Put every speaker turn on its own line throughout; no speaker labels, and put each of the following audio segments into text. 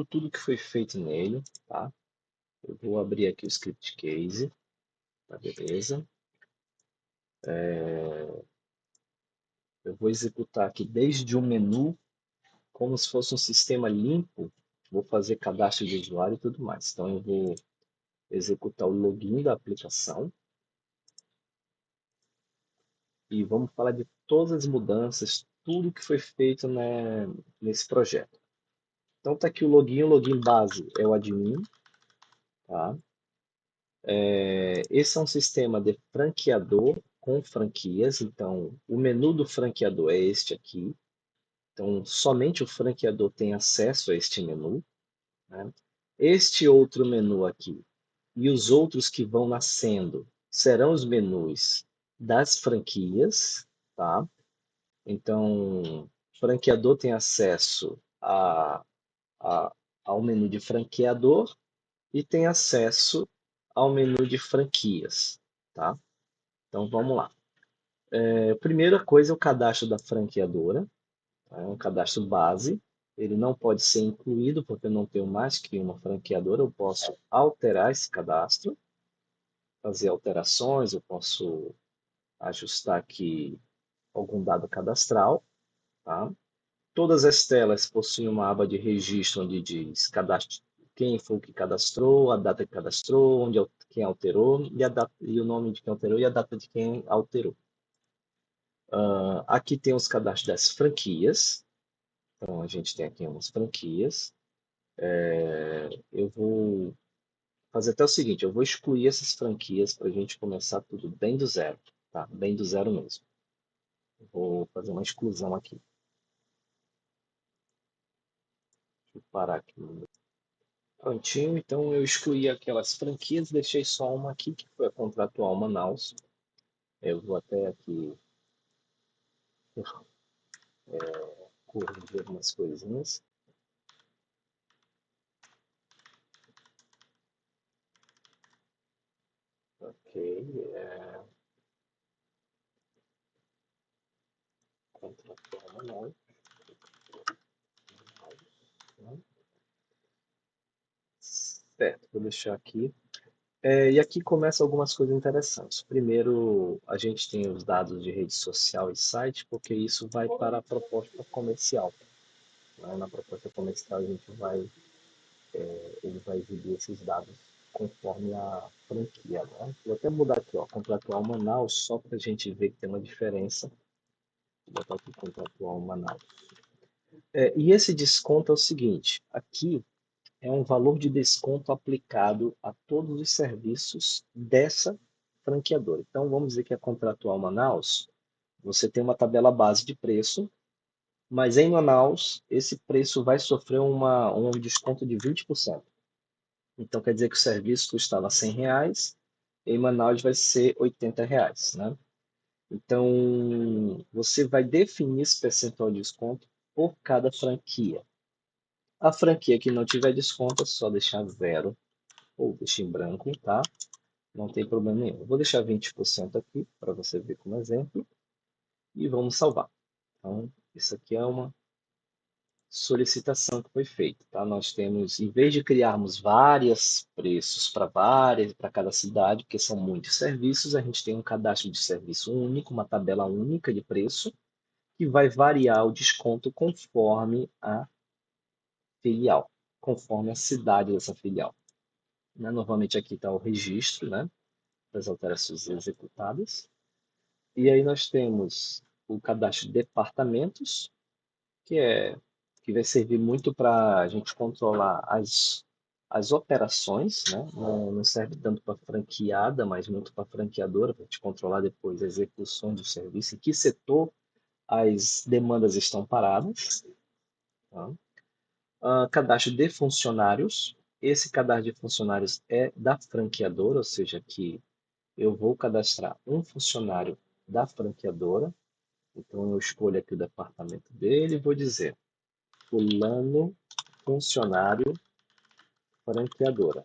tudo que foi feito nele, tá? Eu vou abrir aqui o script case, tá, beleza? Eu vou executar aqui desde o menu, como se fosse um sistema limpo. Vou fazer cadastro de usuário e tudo mais. Então, eu vou executar o login da aplicação. E vamos falar de todas as mudanças, tudo que foi feito, né, nesse projeto. Então, está aqui o login base é o admin, tá? Esse é um sistema de franqueador com franquias, então o menu do franqueador é este aqui. Então, somente o franqueador tem acesso a este menu, né? Este outro menu aqui e os outros que vão nascendo serão os menus das franquias, tá? Então, o franqueador tem acesso a, ao menu de franqueador e tem acesso ao menu de franquias, tá? Então, vamos lá. A primeira coisa é o cadastro da franqueadora, tá? É um cadastro base. Ele não pode ser incluído porque eu não tenho mais que uma franqueadora. Eu posso alterar esse cadastro, fazer alterações, eu posso ajustar aqui algum dado cadastral, tá? Todas as telas possuem uma aba de registro onde diz cadastro, quem foi que cadastrou, a data que cadastrou, quem alterou e, e o nome de quem alterou e a data de quem alterou. Aqui tem os cadastros das franquias. Então, a gente tem aqui umas franquias. Eu vou fazer até o seguinte, eu vou excluir essas franquias para a gente começar tudo bem do zero, tá? Bem do zero mesmo. Eu vou fazer uma exclusão aqui. Deixa eu parar aqui. Prontinho, então eu excluí aquelas franquias, deixei só uma aqui, que foi a Contratual Manaus. Eu vou até aqui corrigir algumas coisinhas. Ok, Contratual Manaus. Certo, vou deixar aqui. E aqui começam algumas coisas interessantes. Primeiro, a gente tem os dados de rede social e site, porque isso vai para a proposta comercial, né? Na proposta comercial, ele vai exibir esses dados conforme a franquia, né? Vou até mudar aqui, ó, contratual Manaus, só para a gente ver que tem uma diferença. Vou botar aqui contratual Manaus. E esse desconto é o seguinte: aqui é um valor de desconto aplicado a todos os serviços dessa franqueadora. Então, vamos dizer que a Contratual Manaus, você tem uma tabela base de preço, mas em Manaus, esse preço vai sofrer um desconto de 20%. Então, quer dizer que o serviço custava R$ 100, em Manaus vai ser R$ 80, né? Então, você vai definir esse percentual de desconto por cada franquia. A franquia que não tiver desconto é só deixar zero ou deixar em branco, tá? Não tem problema nenhum. Eu vou deixar 20% aqui para você ver como exemplo e vamos salvar. Então, isso aqui é uma solicitação que foi feita, tá? Nós temos, em vez de criarmos vários preços para cada cidade, porque são muitos serviços, a gente tem um cadastro de serviço único, uma tabela única de preço, que vai variar o desconto conforme a filial, conforme a cidade dessa filial. Né? Novamente aqui está o registro, né, das alterações executadas. E aí nós temos o cadastro de departamentos, que vai servir muito para a gente controlar as operações, né? Não serve tanto para franqueada, mas muito para franqueadora, para a gente controlar depois as execuções do serviço, em que setor as demandas estão paradas. Tá? Cadastro de funcionários. Esse cadastro de funcionários é da franqueadora, ou seja, que eu vou cadastrar um funcionário da franqueadora. Então, eu escolho aqui o departamento dele e vou dizer fulano, funcionário, franqueadora.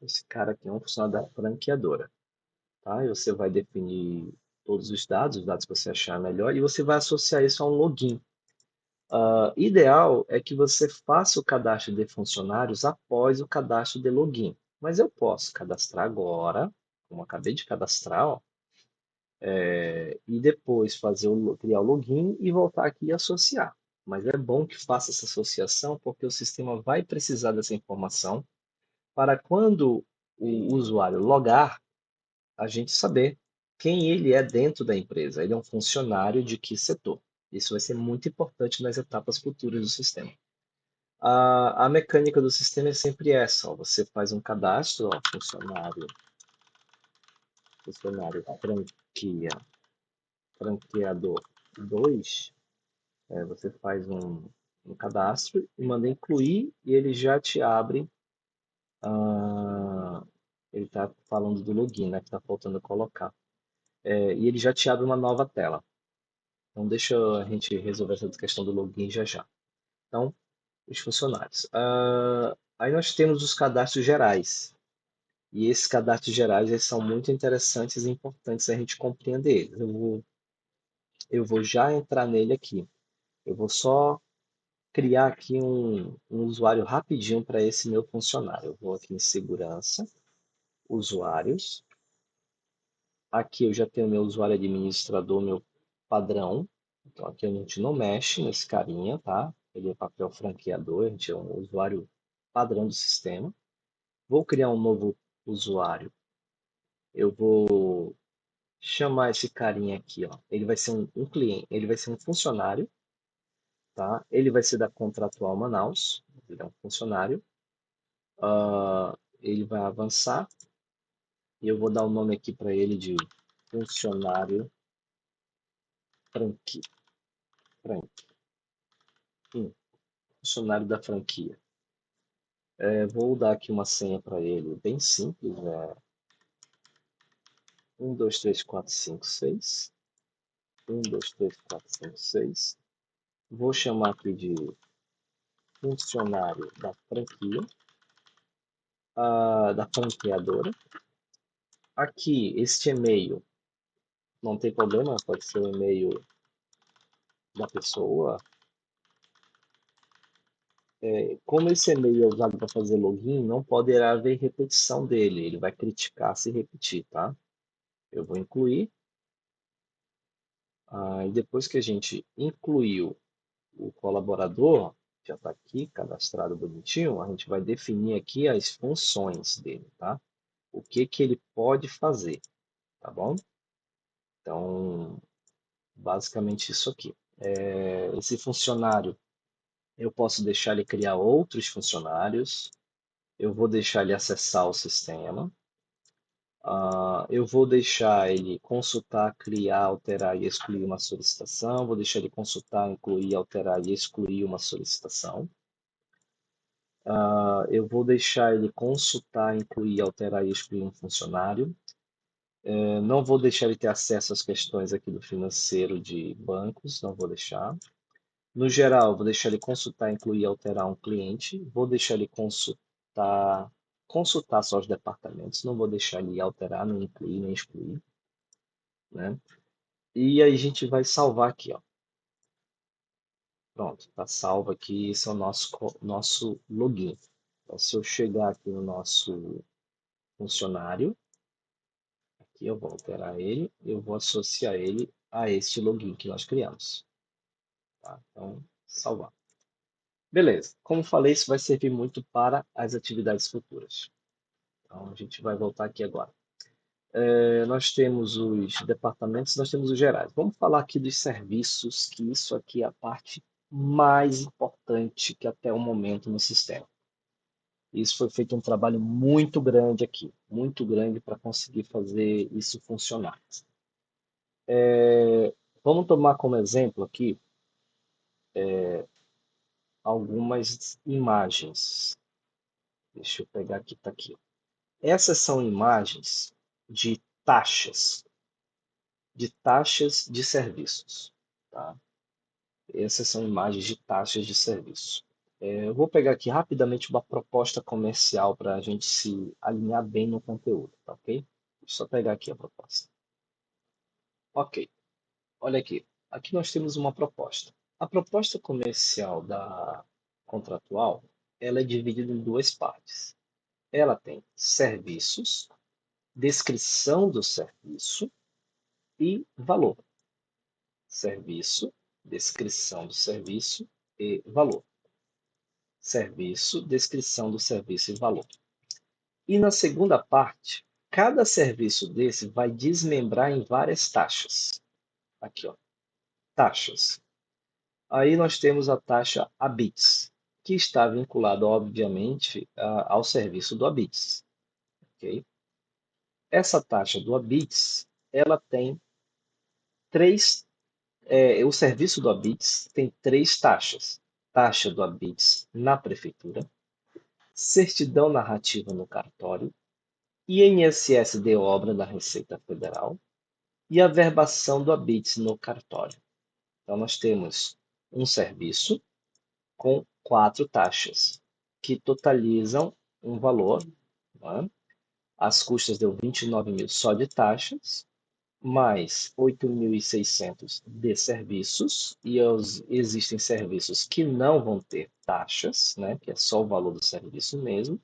Esse cara aqui é um funcionário da franqueadora. Tá? E você vai definir todos os dados que você achar melhor, e você vai associar isso a um login. Ideal é que você faça o cadastro de funcionários após o cadastro de login. Mas eu posso cadastrar agora, como eu acabei de cadastrar, ó, e depois criar o login e voltar aqui e associar. Mas é bom que faça essa associação, porque o sistema vai precisar dessa informação para quando o usuário logar, a gente saber quem ele é dentro da empresa. Ele é um funcionário de que setor. Isso vai ser muito importante nas etapas futuras do sistema. A mecânica do sistema é sempre essa, ó. Você faz um cadastro, ó, funcionário franqueador 2. Você faz um cadastro e manda incluir e ele já te abre. ah, Ele está falando do login, né, que está faltando colocar. E ele já te abre uma nova tela. Então, deixa a gente resolver essa questão do login já já. Então, os funcionários. Aí nós temos os cadastros gerais. E esses cadastros gerais eles são muito interessantes e importantes a gente compreender eles. Eu vou já entrar nele aqui. Eu vou só criar aqui um usuário rapidinho para esse meu funcionário. Eu vou aqui em segurança, usuários. Aqui eu já tenho meu usuário administrador, meu padrão. Então aqui a gente não mexe nesse carinha, tá? Ele é papel franqueador, a gente é um usuário padrão do sistema. Vou criar um novo usuário. Eu vou chamar esse carinha aqui, ó. Ele vai ser um cliente, ele vai ser um funcionário, tá? Ele vai ser da Contratual Manaus, ele é um funcionário. Ele vai avançar e eu vou dar o nome aqui para ele de funcionário franquia, funcionário da franquia. Vou dar aqui uma senha para ele, bem simples, 1, 2, 3, 4, 5, 6. 1, 2, 3, 4, 5, 6. Vou chamar aqui de funcionário da franquia, da franqueadora. Aqui, este e-mail não tem problema, pode ser o e-mail da pessoa. Como esse e-mail é usado para fazer login, não poderá haver repetição dele, ele vai criticar se repetir, tá? Eu vou incluir. E depois que a gente incluiu o colaborador, já está aqui cadastrado bonitinho, a gente vai definir aqui as funções dele, tá? O que que ele pode fazer, tá bom? Então, basicamente isso aqui. Esse funcionário, eu posso deixar ele criar outros funcionários, eu vou deixar ele acessar o sistema, eu vou deixar ele consultar, criar, alterar e excluir uma solicitação, vou deixar ele consultar, incluir, alterar e excluir uma solicitação. Eu vou deixar ele consultar, incluir, alterar e excluir um funcionário. Não vou deixar ele ter acesso às questões aqui do financeiro de bancos, não vou deixar. No geral, vou deixar ele consultar, incluir e alterar um cliente. Vou deixar ele consultar só os departamentos. Não vou deixar ele alterar, nem incluir, nem excluir, né? E aí a gente vai salvar aqui, ó. Pronto, tá salvo aqui. Esse é o nosso login. Então, se eu chegar aqui no nosso funcionário, aqui eu vou alterar ele, eu vou associar ele a este login que nós criamos. Tá? Então, salvar. Beleza. Como falei, isso vai servir muito para as atividades futuras. Então, a gente vai voltar aqui agora. Nós temos os departamentos, nós temos os gerais. Vamos falar aqui dos serviços, que isso aqui é a parte mais importante que até o momento no sistema. Isso foi feito um trabalho muito grande aqui, muito grande para conseguir fazer isso funcionar. Vamos tomar como exemplo aqui algumas imagens. Deixa eu pegar aqui, tá aqui. Essas são imagens de taxas de serviços, tá? Essas são imagens de taxas de serviço. Eu vou pegar aqui rapidamente uma proposta comercial para a gente se alinhar bem no conteúdo, tá ok? Deixa eu só pegar aqui a proposta. Ok, olha aqui. Aqui nós temos uma proposta. A proposta comercial da contratual, ela é dividida em duas partes. Ela tem serviços, descrição do serviço e valor. Serviço, descrição do serviço e valor. Serviço, descrição do serviço e valor. E na segunda parte, cada serviço desse vai desmembrar em várias taxas. Aqui, ó, taxas. Aí nós temos a taxa ABITS, que está vinculada, obviamente, ao serviço do ABITS. Okay? Essa taxa do ABITS, ela tem três, o serviço do ABITS tem três taxas. Taxa do ABITS na prefeitura, certidão narrativa no cartório, INSS de obra da Receita Federal e a verbação do ABITS no cartório. Então, nós temos um serviço com quatro taxas, que totalizam um valor. Né? As custas deu 29 mil só de taxas, mais 8.600 de serviços, e existem serviços que não vão ter taxas, né? Que é só o valor do serviço mesmo.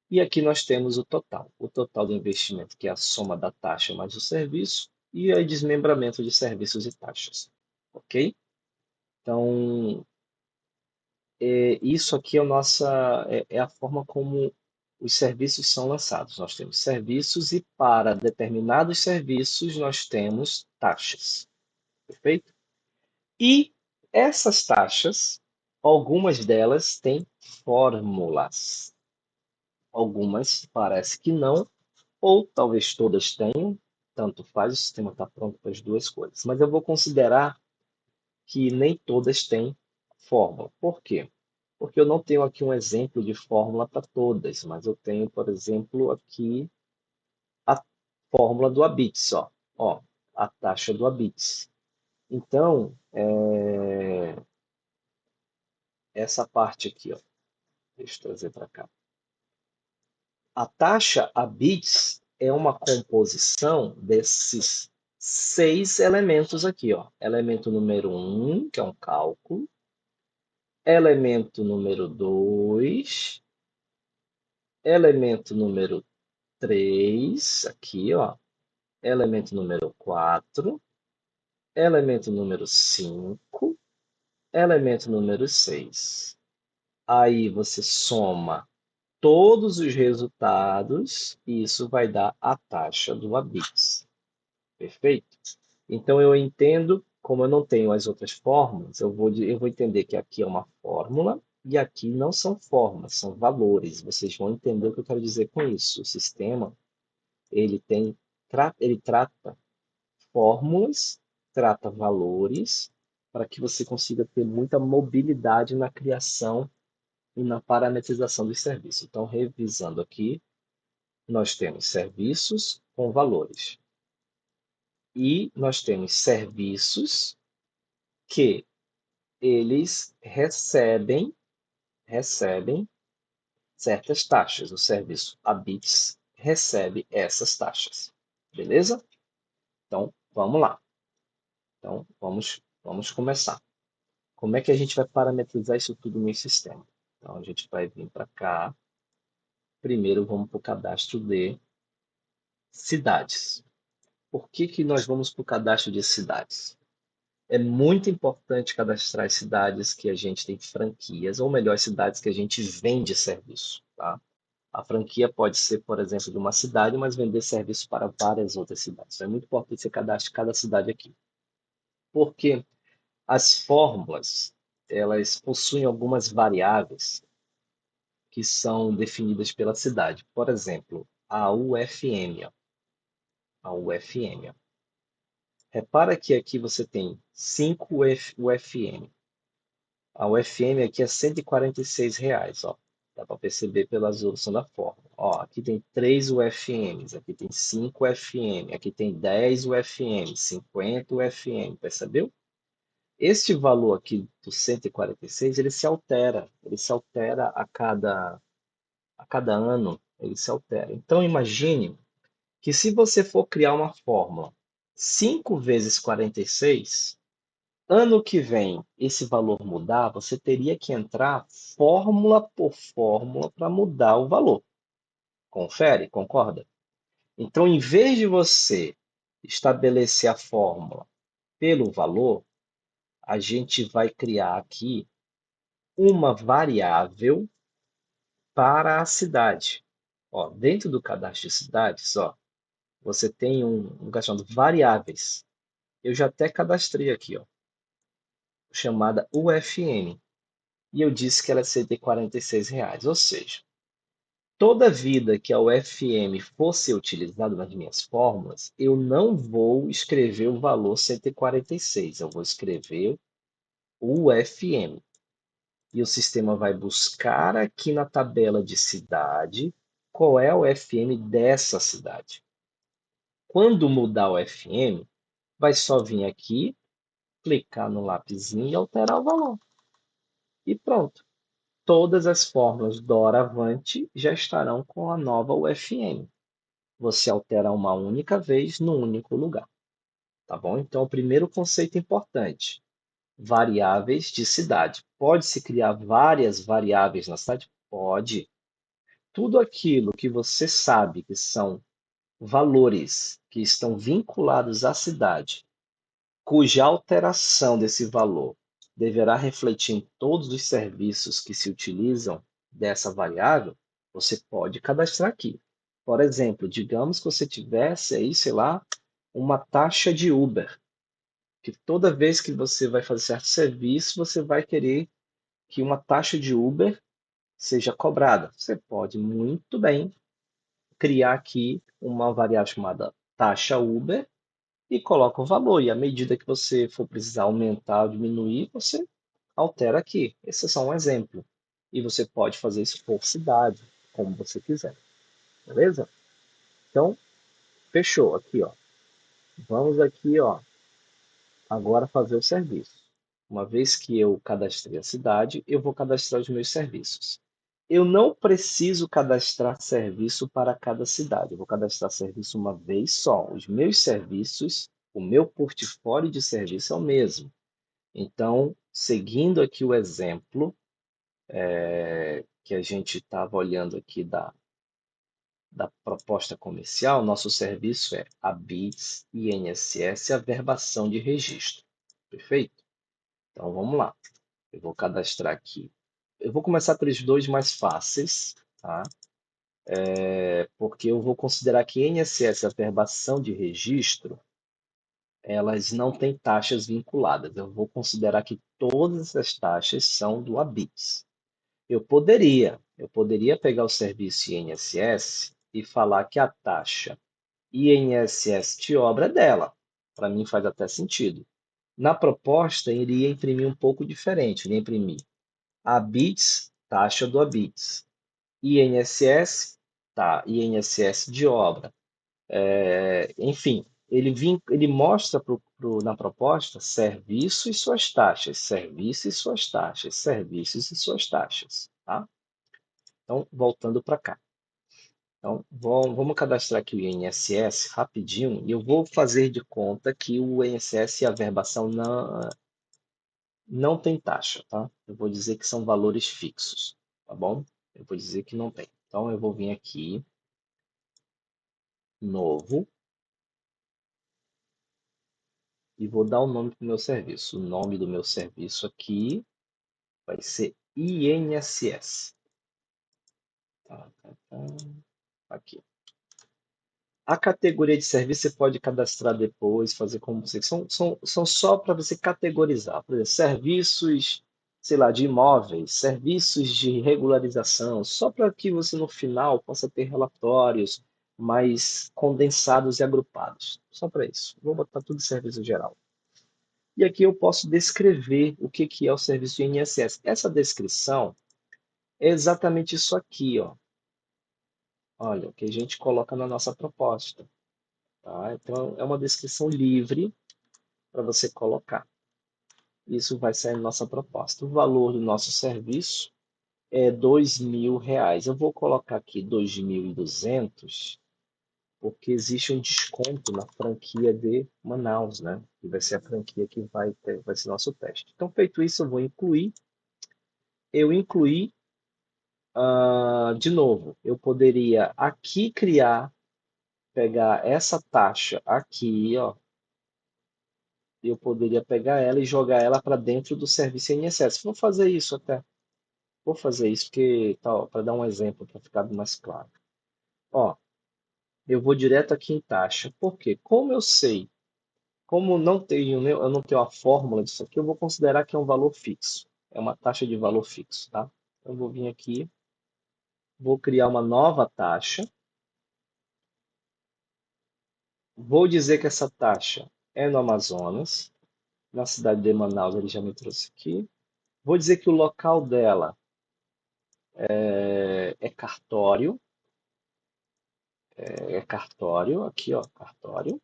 E aqui nós temos o total do investimento, que é a soma da taxa mais o serviço, e o desmembramento de serviços e taxas. Ok? Então, isso aqui é a forma como os serviços são lançados. Nós temos serviços e para determinados serviços nós temos taxas. Perfeito? E essas taxas, algumas delas têm fórmulas. Algumas parece que não, ou talvez todas tenham, tanto faz, o sistema está pronto para as duas coisas. Mas eu vou considerar que nem todas têm fórmula. Por quê? Porque eu não tenho aqui um exemplo de fórmula para todas, mas eu tenho, por exemplo, aqui a fórmula do ABITS, ó, a taxa do ABITS. Então, essa parte aqui, ó, deixa eu trazer para cá. A taxa ABITS é uma composição desses 6 elementos aqui, ó. Elemento número 1, que é um cálculo. Elemento número 2. Elemento número 3, aqui, ó. Elemento número 4. Elemento número 5. Elemento número 6. Aí você soma todos os resultados e isso vai dar a taxa do ABITS. Perfeito? Então eu entendo, como eu não tenho as outras fórmulas, eu vou entender que aqui é uma fórmula e aqui não são fórmulas, são valores. Vocês vão entender o que eu quero dizer com isso. O sistema, ele trata fórmulas, trata valores, para que você consiga ter muita mobilidade na criação e na parametrização dos serviços. Então, revisando aqui, nós temos serviços com valores. E nós temos serviços que eles recebem certas taxas. O serviço ABITS recebe essas taxas. Beleza? Então, vamos lá. Então, vamos começar. Como é que a gente vai parametrizar isso tudo no sistema? Então, a gente vai vir para cá. Primeiro, vamos para o cadastro de cidades. Por que nós vamos para o cadastro de cidades? É muito importante cadastrar as cidades que a gente tem franquias, ou melhor, as cidades que a gente vende serviço. Tá? A franquia pode ser, por exemplo, de uma cidade, mas vender serviço para várias outras cidades. Então, é muito importante você cadastrar cada cidade aqui. Porque as fórmulas, elas possuem algumas variáveis que são definidas pela cidade. Por exemplo, a UFM. A UFM. Repara que aqui você tem 5 UFM. A UFM aqui é R$ 146, ó. Dá para perceber pela resolução da fórmula. Ó, aqui tem 3 UFMs, aqui tem 5 UFM, aqui tem 10 UFM, 50 UFM, percebeu? Este valor aqui do 146, ele se altera a cada ano, ele se altera. Então, imagine que se você for criar uma fórmula 5 vezes 46, Ano que vem, esse valor mudar, você teria que entrar fórmula por fórmula para mudar o valor. Confere? Concorda? Então, em vez de você estabelecer a fórmula pelo valor, a gente vai criar aqui uma variável para a cidade. Ó, dentro do cadastro de cidades, ó, você tem um lugar chamado variáveis. Eu já até cadastrei aqui, ó, chamada UFM. E eu disse que ela é R$ 146. Ou seja, toda vida que a UFM for ser utilizada nas minhas fórmulas, eu não vou escrever o valor 146, eu vou escrever UFM. E o sistema vai buscar aqui na tabela de cidade qual é o FM dessa cidade. Quando mudar o FM, vai só vir aqui, clicar no lapisinho e alterar o valor. E pronto. Todas as fórmulas doravante já estarão com a nova UFM. Você altera uma única vez no único lugar. Tá bom? Então, o primeiro conceito importante: variáveis de cidade. Pode-se criar várias variáveis na cidade? Pode. Tudo aquilo que você sabe que são valores que estão vinculados à cidade, cuja alteração desse valor deverá refletir em todos os serviços que se utilizam dessa variável, você pode cadastrar aqui. Por exemplo, digamos que você tivesse aí, sei lá, uma taxa de Uber, que toda vez que você vai fazer certo serviço, você vai querer que uma taxa de Uber seja cobrada. Você pode muito bem criar aqui uma variável chamada taxa Uber e coloca o valor. E à medida que você for precisar aumentar ou diminuir, você altera aqui. Esse é só um exemplo. E você pode fazer isso por cidade, como você quiser. Beleza? Então, fechou aqui, ó. Vamos aqui, ó, agora fazer o serviço. Uma vez que eu cadastrei a cidade, eu vou cadastrar os meus serviços. Eu não preciso cadastrar serviço para cada cidade. Eu vou cadastrar serviço uma vez só. Os meus serviços, o meu portfólio de serviço é o mesmo. Então, seguindo aqui o exemplo que a gente estava olhando aqui da proposta comercial, nosso serviço é a BITS, INSS e averbação de registro. Perfeito? Então, vamos lá. Eu vou cadastrar aqui. Eu vou começar pelos dois mais fáceis, tá? Porque eu vou considerar que INSS e averbação de registro, elas não têm taxas vinculadas. Eu vou considerar que todas as taxas são do ABITS. Eu poderia pegar o serviço INSS e falar que a taxa INSS de obra é dela. Para mim faz até sentido. Na proposta, iria imprimir um pouco diferente. Iria imprimir ABITS, taxa do ABITS. INSS, tá, INSS de obra. Enfim, ele mostra na proposta serviço e suas taxas, serviço e suas taxas, serviços e suas taxas. Tá? Então, voltando para cá. Então, vamos cadastrar aqui o INSS rapidinho e eu vou fazer de conta que o INSS e a verbação não tem taxa, tá? Eu vou dizer que são valores fixos, tá bom? Eu vou dizer que não tem. Então, eu vou vir aqui, novo, e vou dar o nome para o meu serviço. O nome do meu serviço aqui vai ser INSS. Tá, tá, tá. Aqui. A categoria de serviço você pode cadastrar depois, fazer como você. São só para você categorizar. Por exemplo, serviços, sei lá, de imóveis, serviços de regularização, só para que você no final possa ter relatórios mais condensados e agrupados. Só para isso. Vou botar tudo em serviço geral. E aqui eu posso descrever o que é o serviço de INSS. Essa descrição é exatamente isso aqui, ó. Olha, o que a gente coloca na nossa proposta. Tá? Então, é uma descrição livre para você colocar. Isso vai ser a nossa proposta. O valor do nosso serviço é R$ 2.000. Eu vou colocar aqui 2.200 porque existe um desconto na franquia de Manaus, né? Que vai ser a franquia que vai ser nosso teste. Então, feito isso, eu vou incluir. Eu incluí, de novo, eu poderia aqui pegar essa taxa aqui, ó, eu poderia pegar ela e jogar ela para dentro do serviço INSS. Vou fazer isso até. Vou fazer isso porque, para dar um exemplo, para ficar mais claro. Ó, eu vou direto aqui em taxa. Por quê? Como eu sei, como eu não tenho a fórmula disso aqui, eu vou considerar que é um valor fixo. É uma taxa de valor fixo, tá? Então, eu vou vir aqui, vou criar uma nova taxa. Vou dizer que essa taxa é no Amazonas. Na cidade de Manaus, ele já me trouxe aqui. Vou dizer que o local dela é cartório. É cartório, aqui, ó, cartório.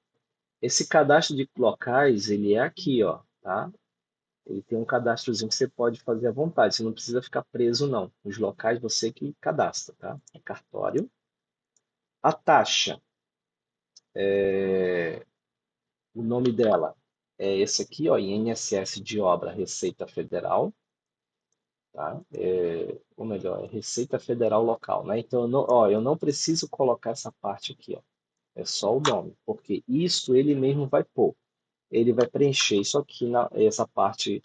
Esse cadastro de locais, ele é aqui, ó, tá? Ele tem um cadastrozinho que você pode fazer à vontade. Você não precisa ficar preso, não. Os locais você que cadastra, tá? É cartório. A taxa, o nome dela é esse aqui, ó, INSS de obra Receita Federal, tá? Ou melhor, é Receita Federal Local, né? Então, eu não preciso colocar essa parte aqui, ó. É só o nome, porque isso ele mesmo vai pôr. Ele vai preencher isso aqui, essa parte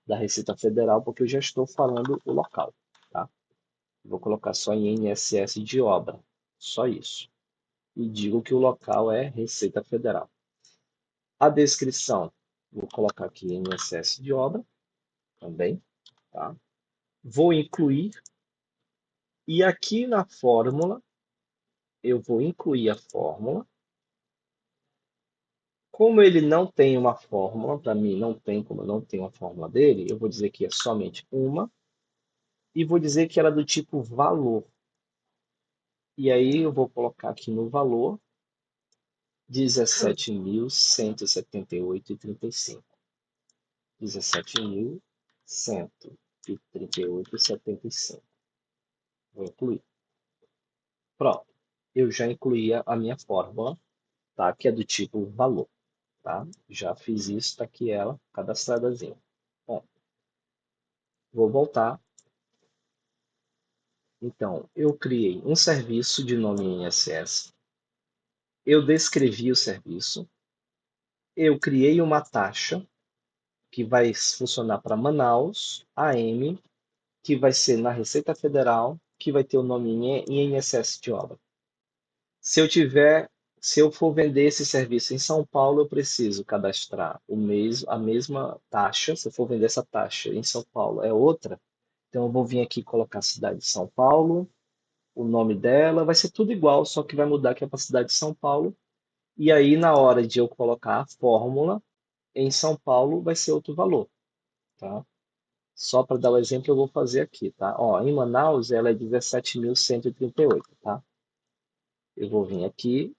da Receita Federal, porque eu já estou falando o local, tá? Vou colocar só em INSS de obra, só isso. E digo que o local é Receita Federal. A descrição, vou colocar aqui INSS de obra também, tá? Vou incluir, e aqui na fórmula, eu vou incluir a fórmula. Como ele não tem uma fórmula, para mim não tem, como eu não tenho a fórmula dele, eu vou dizer que é somente uma, e vou dizer que ela é do tipo valor. E aí eu vou colocar aqui no valor 17.178,35. 17.138,75. Vou incluir. Pronto. Eu já incluí a minha fórmula, tá? Que é do tipo valor, tá? Já fiz isso, tá aqui ela cadastradazinha. Bom, vou voltar. Então, eu criei um serviço de nome INSS. Eu descrevi o serviço. Eu criei uma taxa que vai funcionar para Manaus, AM, que vai ser na Receita Federal, que vai ter o nome INSS de obra. Se eu for vender esse serviço em São Paulo, eu preciso cadastrar a mesma taxa. Se eu for vender essa taxa em São Paulo, é outra. Então, eu vou vir aqui e colocar a cidade de São Paulo, o nome dela, vai ser tudo igual, só que vai mudar aqui para a cidade de São Paulo. E aí, na hora de eu colocar a fórmula, em São Paulo vai ser outro valor, tá? Só para dar o exemplo, eu vou fazer aqui, tá? Ó, em Manaus, ela é 17.138, tá? Eu vou vir aqui,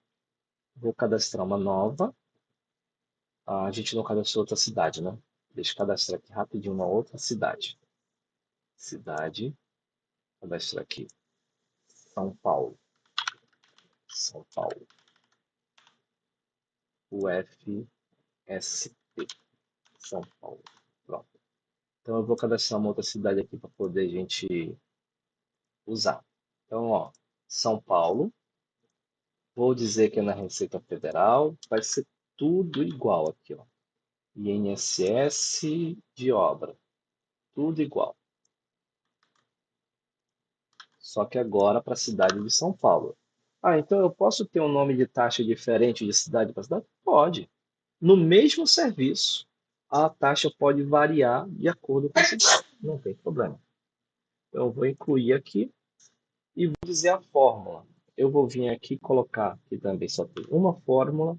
vou cadastrar uma nova. A gente não cadastrou outra cidade, né? Deixa eu cadastrar aqui rapidinho uma outra cidade. Cidade, cadastrar aqui. São Paulo. São Paulo. UFSP. São Paulo. Pronto. Então eu vou cadastrar uma outra cidade aqui para poder a gente usar. Então, ó, São Paulo. Vou dizer que é na Receita Federal. Vai ser tudo igual aqui, ó. INSS de obra. Tudo igual. Só que agora para a cidade de São Paulo. Ah, então eu posso ter um nome de taxa diferente de cidade para cidade? Pode. No mesmo serviço, a taxa pode variar de acordo com a cidade. Não tem problema. Então, eu vou incluir aqui e vou dizer a fórmula. Eu vou vir aqui e colocar, aqui também só tem uma fórmula,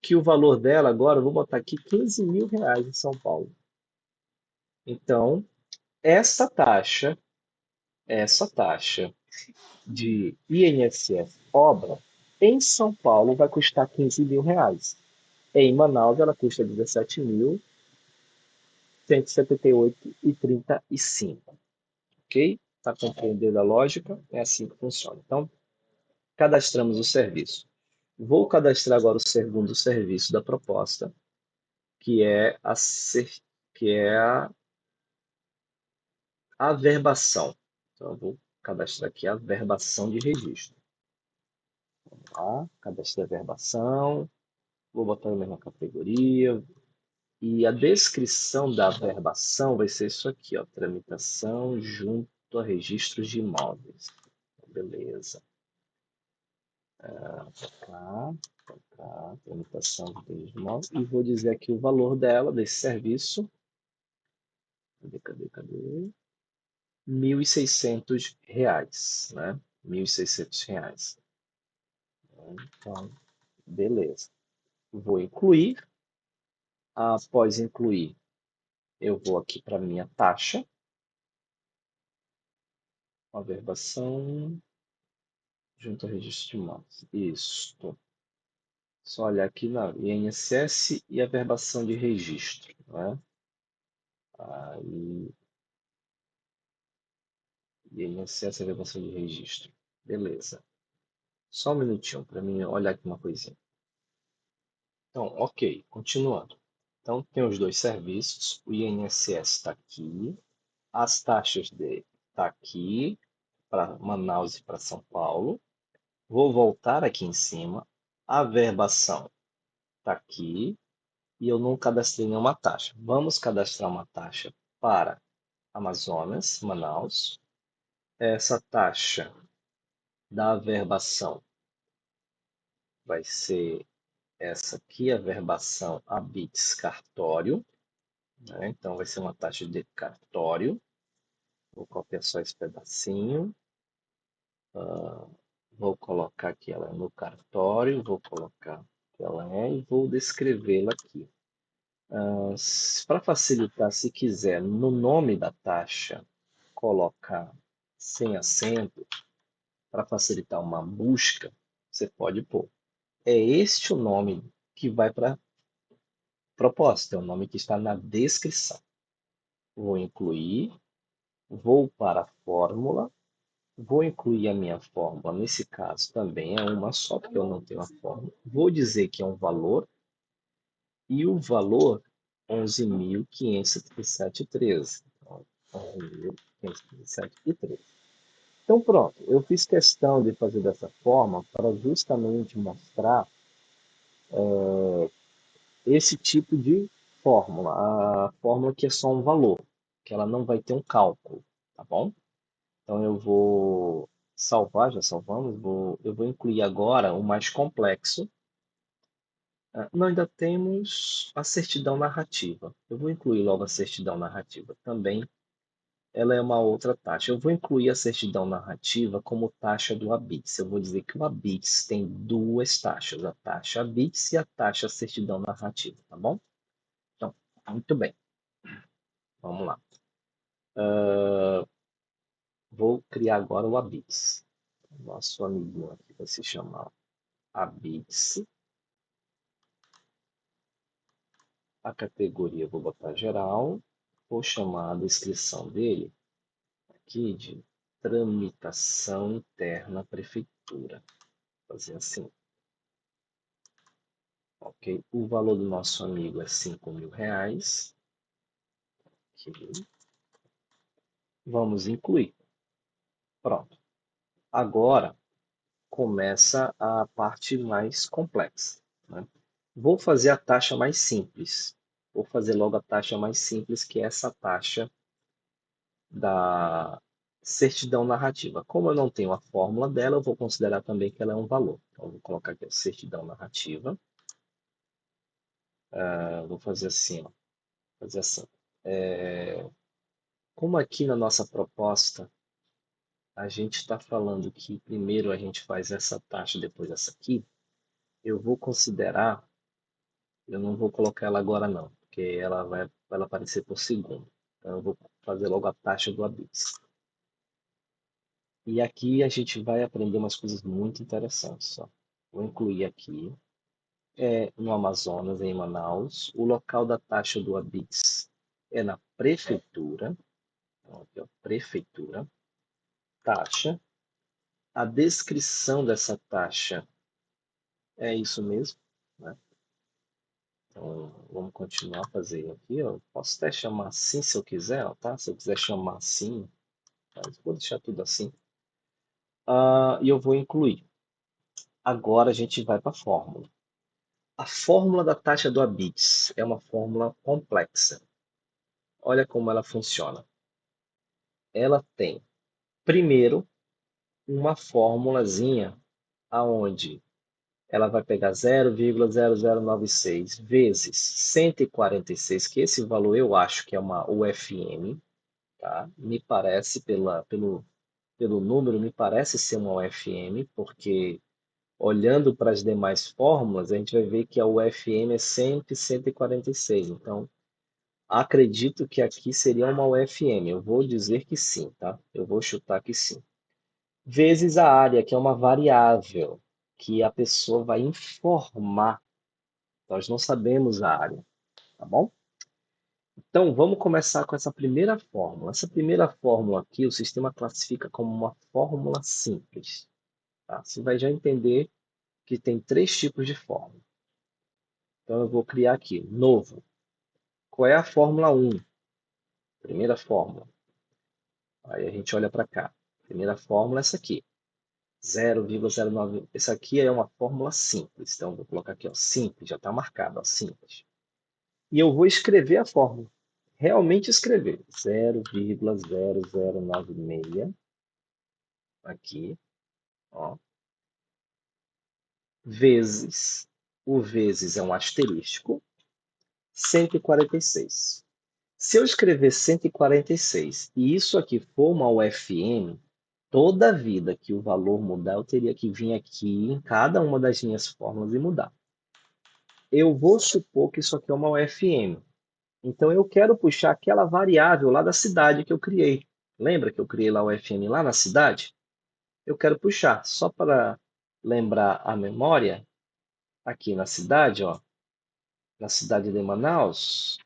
que o valor dela agora, eu vou botar aqui R$ 15.000 em São Paulo. Então, essa taxa de INSS obra em São Paulo vai custar R$ 15.000. Em Manaus ela custa 17.178,35. Ok? Está compreendendo a lógica? É assim que funciona. Então, cadastramos o serviço. Vou cadastrar agora o segundo serviço da proposta, que é que é a averbação. Então, eu vou cadastrar aqui a averbação de registro. Vamos lá, cadastrei a averbação, vou botar na mesma categoria. E a descrição da averbação vai ser isso aqui, ó, tramitação junto a registros de imóveis. Beleza. Tá, tramitação de registros de imóveis. E vou dizer aqui o valor dela, desse serviço. Cadê? R$ 1.600, né? R$ 1.600. Então, beleza. Vou incluir. Após incluir, eu vou aqui para minha taxa. Averbação junto ao registro de imóveis. Isso. Só olhar aqui na INSS e averbação de registro, né? Aí, INSS e averbação de registro. Beleza. Só um minutinho para mim olhar aqui uma coisinha. Então, ok, continuando. Então, tem os dois serviços. O INSS está aqui. As taxas dele estão aqui, para Manaus e para São Paulo. Vou voltar aqui em cima. A averbação está aqui. E eu não cadastrei nenhuma taxa. Vamos cadastrar uma taxa para Amazonas, Manaus. Essa taxa da averbação vai ser essa aqui, a averbação ABITS cartório, né? Então vai ser uma taxa de cartório. Vou copiar só esse pedacinho. Vou colocar aqui ela no cartório, vou colocar que ela é e vou descrevê-la aqui. Para facilitar, se quiser, no nome da taxa, colocar sem acento, para facilitar uma busca, você pode pôr. É este o nome que vai para a proposta, é o nome que está na descrição. Vou incluir, vou para a fórmula, vou incluir a minha fórmula, nesse caso também é uma só, porque eu não tenho a fórmula. Vou dizer que é um valor, e o valor 11.577,13. Então, 11.577,13. Então, pronto, eu fiz questão de fazer dessa forma para justamente mostrar esse tipo de fórmula. A fórmula que é só um valor, que ela não vai ter um cálculo, tá bom? Então, eu vou salvar, já salvamos, eu vou incluir agora o mais complexo. Nós ainda temos a certidão narrativa. Eu vou incluir logo a certidão narrativa também. Ela é uma outra taxa. Eu vou incluir a certidão narrativa como taxa do ABITS. Eu vou dizer que o ABITS tem duas taxas, a taxa ABITS e a taxa certidão narrativa, tá bom? Então, muito bem. Vamos lá. Vou criar agora o ABITS. Nosso amiguinho aqui vai se chamar ABITS. A categoria eu vou botar geral. Vou chamar a descrição dele aqui de tramitação interna à prefeitura. Vou fazer assim. Ok? O valor do nosso amigo é R$ 5.000. Ok. Vamos incluir. Pronto. Agora começa a parte mais complexa, né? Vou fazer a taxa mais simples. Vou fazer logo a taxa mais simples, que é essa taxa da certidão narrativa. Como eu não tenho a fórmula dela, eu vou considerar também que ela é um valor. Então, eu vou colocar aqui a certidão narrativa. Vou fazer assim, ó. Fazer assim. Como aqui na nossa proposta, a gente está falando que primeiro a gente faz essa taxa, depois essa aqui, eu vou considerar, eu não vou colocar ela agora não, porque ela vai aparecer por segundo. Então eu vou fazer logo a taxa do ABITS. E aqui a gente vai aprender umas coisas muito interessantes. Ó. Vou incluir aqui, no Amazonas, em Manaus, o local da taxa do ABITS é na prefeitura. Então, aqui, ó, prefeitura, taxa. A descrição dessa taxa É isso mesmo, né? Então, vamos continuar fazendo aqui, ó. Posso até chamar assim se eu quiser, ó, tá? Se eu quiser chamar assim, mas vou deixar tudo assim. E eu vou incluir. Agora a gente vai para a fórmula. A fórmula da taxa do Abits é uma fórmula complexa. Olha como ela funciona. Ela tem, primeiro, uma formulazinha aonde ela vai pegar 0,0096 vezes 146, que esse valor eu acho que é uma UFM, tá? Me parece, pelo número, me parece ser uma UFM, porque olhando para as demais fórmulas, a gente vai ver que a UFM é sempre 146. Então, acredito que aqui seria uma UFM. Eu vou dizer que sim, tá? Eu vou chutar que sim. Vezes a área, que é uma variável que a pessoa vai informar. Nós não sabemos a área, tá bom? Então, vamos começar com essa primeira fórmula. Essa primeira fórmula aqui, o sistema classifica como uma fórmula simples, tá? Você vai já entender que tem três tipos de fórmula. Então, eu vou criar aqui, novo. Qual é a fórmula 1? Primeira fórmula. Aí a gente olha para cá. Primeira fórmula é essa aqui. 0,09. Essa aqui é uma fórmula simples. Então, vou colocar aqui, ó, simples, já está marcado, ó, simples. E eu vou escrever a fórmula. Realmente escrever. 0,0096. Aqui, ó. Vezes. O vezes é um asterístico. 146. Se eu escrever 146 e isso aqui for uma UFM, toda vida que o valor mudar, eu teria que vir aqui em cada uma das minhas fórmulas e mudar. Eu vou supor que isso aqui é uma UFM. Então, eu quero puxar aquela variável lá da cidade que eu criei. Lembra que eu criei lá o UFM lá na cidade? Eu quero puxar, só para lembrar a memória, aqui na cidade, ó, na cidade de Manaus,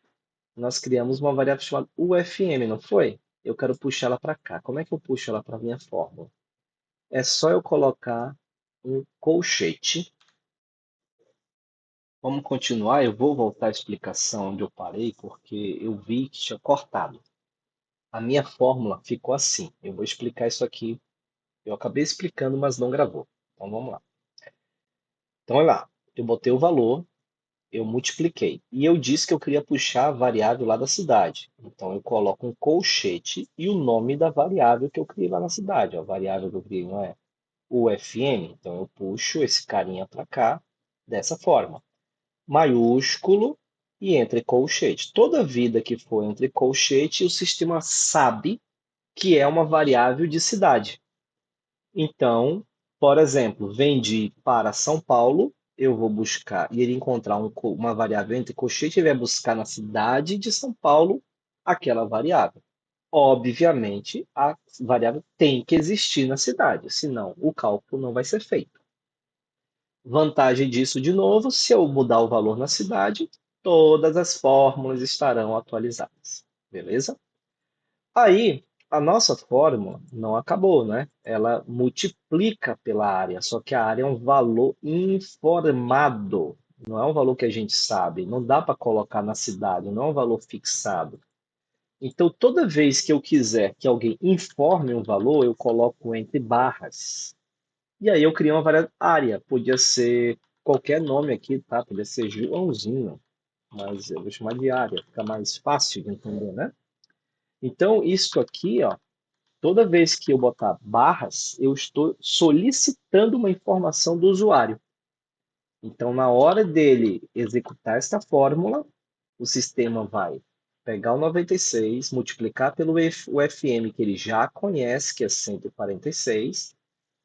nós criamos uma variável chamada UFM, não foi? Eu quero puxar ela para cá. Como é que eu puxo ela para a minha fórmula? É só eu colocar um colchete. Vamos continuar, eu vou voltar à explicação onde eu parei, porque eu vi que tinha cortado. A minha fórmula ficou assim. Eu vou explicar isso aqui. Eu acabei explicando, mas não gravou. Então vamos lá. Então olha lá. Eu botei o valor, eu multipliquei. E eu disse que eu queria puxar a variável lá da cidade. Então eu coloco um colchete e o nome da variável que eu criei lá na cidade. A variável que eu criei não é UFM. Então eu puxo esse carinha para cá dessa forma. Maiúsculo e entre colchete. Toda vida que for entre colchete, o sistema sabe que é uma variável de cidade. Então, por exemplo, vendi para São Paulo, eu vou buscar e ele encontrar uma variável entre colchete, ele vai buscar na cidade de São Paulo aquela variável. Obviamente, a variável tem que existir na cidade, senão o cálculo não vai ser feito. Vantagem disso, de novo, se eu mudar o valor na cidade, todas as fórmulas estarão atualizadas. Beleza? Aí, a nossa fórmula não acabou, né? Ela multiplica pela área, só que a área é um valor informado, não é um valor que a gente sabe, não dá para colocar na cidade, não é um valor fixado. Então, toda vez que eu quiser que alguém informe um valor, eu coloco entre barras. E aí eu criei uma variável área, podia ser qualquer nome aqui, tá? Podia ser Joãozinho, mas eu vou chamar de área, fica mais fácil de entender, né? Então, isso aqui, ó, toda vez que eu botar barras, eu estou solicitando uma informação do usuário. Então, na hora dele executar esta fórmula, o sistema vai pegar o 96, multiplicar pelo UFM que ele já conhece, que é 146,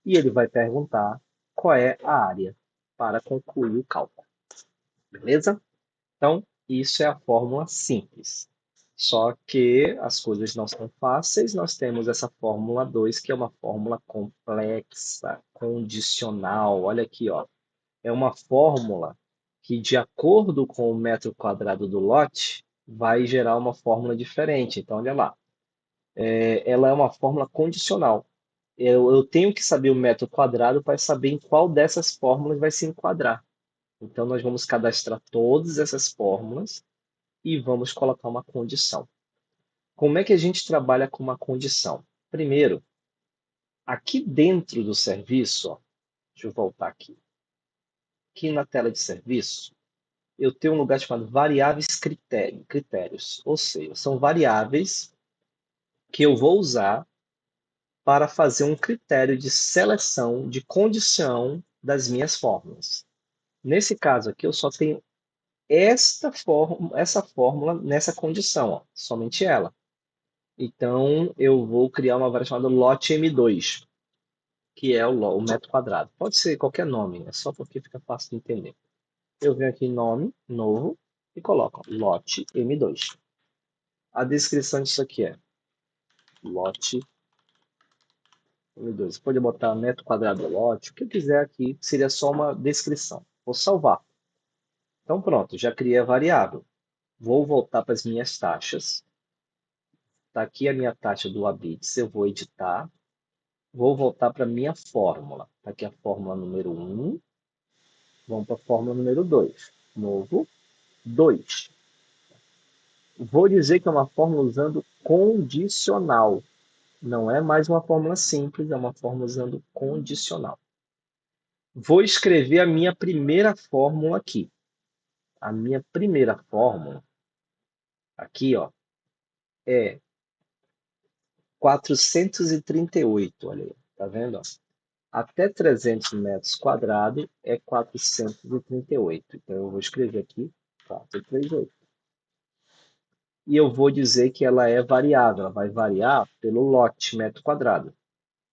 e ele vai perguntar qual é a área para concluir o cálculo. Beleza? Então, isso é a fórmula simples. Só que as coisas não são fáceis, nós temos essa fórmula 2, que é uma fórmula complexa, condicional. Olha aqui, ó. É uma fórmula que, de acordo com o metro quadrado do lote, vai gerar uma fórmula diferente. Então, olha lá. Ela é uma fórmula condicional. eu tenho que saber o método quadrado para saber em qual dessas fórmulas vai se enquadrar. Então, nós vamos cadastrar todas essas fórmulas e vamos colocar uma condição. Como é que a gente trabalha com uma condição? Primeiro, aqui dentro do serviço, ó, deixa eu voltar aqui. Aqui na tela de serviço, eu tenho um lugar chamado variáveis critérios. Ou seja, são variáveis que eu vou usar para fazer um critério de seleção de condição das minhas fórmulas. Nesse caso aqui, eu só tenho essa fórmula nessa condição, ó, somente ela. Então, eu vou criar uma variável chamada lote M2, que é o metro quadrado. Pode ser qualquer nome, é só porque fica fácil de entender. Eu venho aqui em nome, novo, e coloco lote M2. A descrição disso aqui é lote M2. Você pode botar metro quadrado lote, o que quiser aqui, seria só uma descrição. Vou salvar. Então pronto, já criei a variável. Vou voltar para as minhas taxas. Está aqui a minha taxa do Abits, eu vou editar. Vou voltar para a minha fórmula. Está aqui a fórmula número 1. Vamos para a fórmula número 2. Novo, 2. Vou dizer que é uma fórmula usando condicional. Não é mais uma fórmula simples, é uma fórmula usando condicional. Vou escrever a minha primeira fórmula aqui. A minha primeira fórmula, aqui, ó, é 438. Olha aí, tá vendo? Até 300 metros quadrados é 438. Então, eu vou escrever aqui 438. E eu vou dizer que ela é variável. Ela vai variar pelo lote metro quadrado.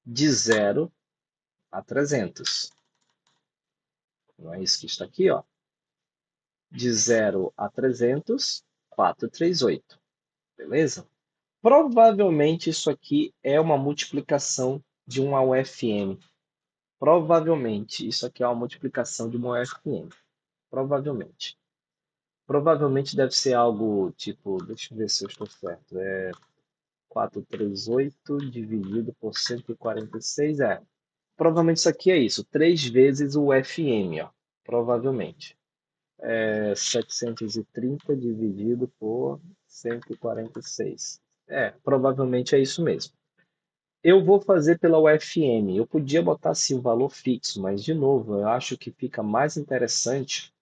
De 0 a 300. Não é isso que está aqui, ó. De 0 a 300, 438. Beleza? Provavelmente isso aqui é uma multiplicação de uma UFM. Provavelmente isso aqui é uma multiplicação de uma UFM. Provavelmente. Provavelmente deve ser algo tipo, deixa eu ver se eu estou certo. 438 dividido por 146. Provavelmente isso aqui é isso. 3 vezes o UFM, ó. Provavelmente. 730 dividido por 146. Provavelmente é isso mesmo. Eu vou fazer pela UFM. Eu podia botar assim o valor fixo, mas de novo, eu acho que fica mais interessante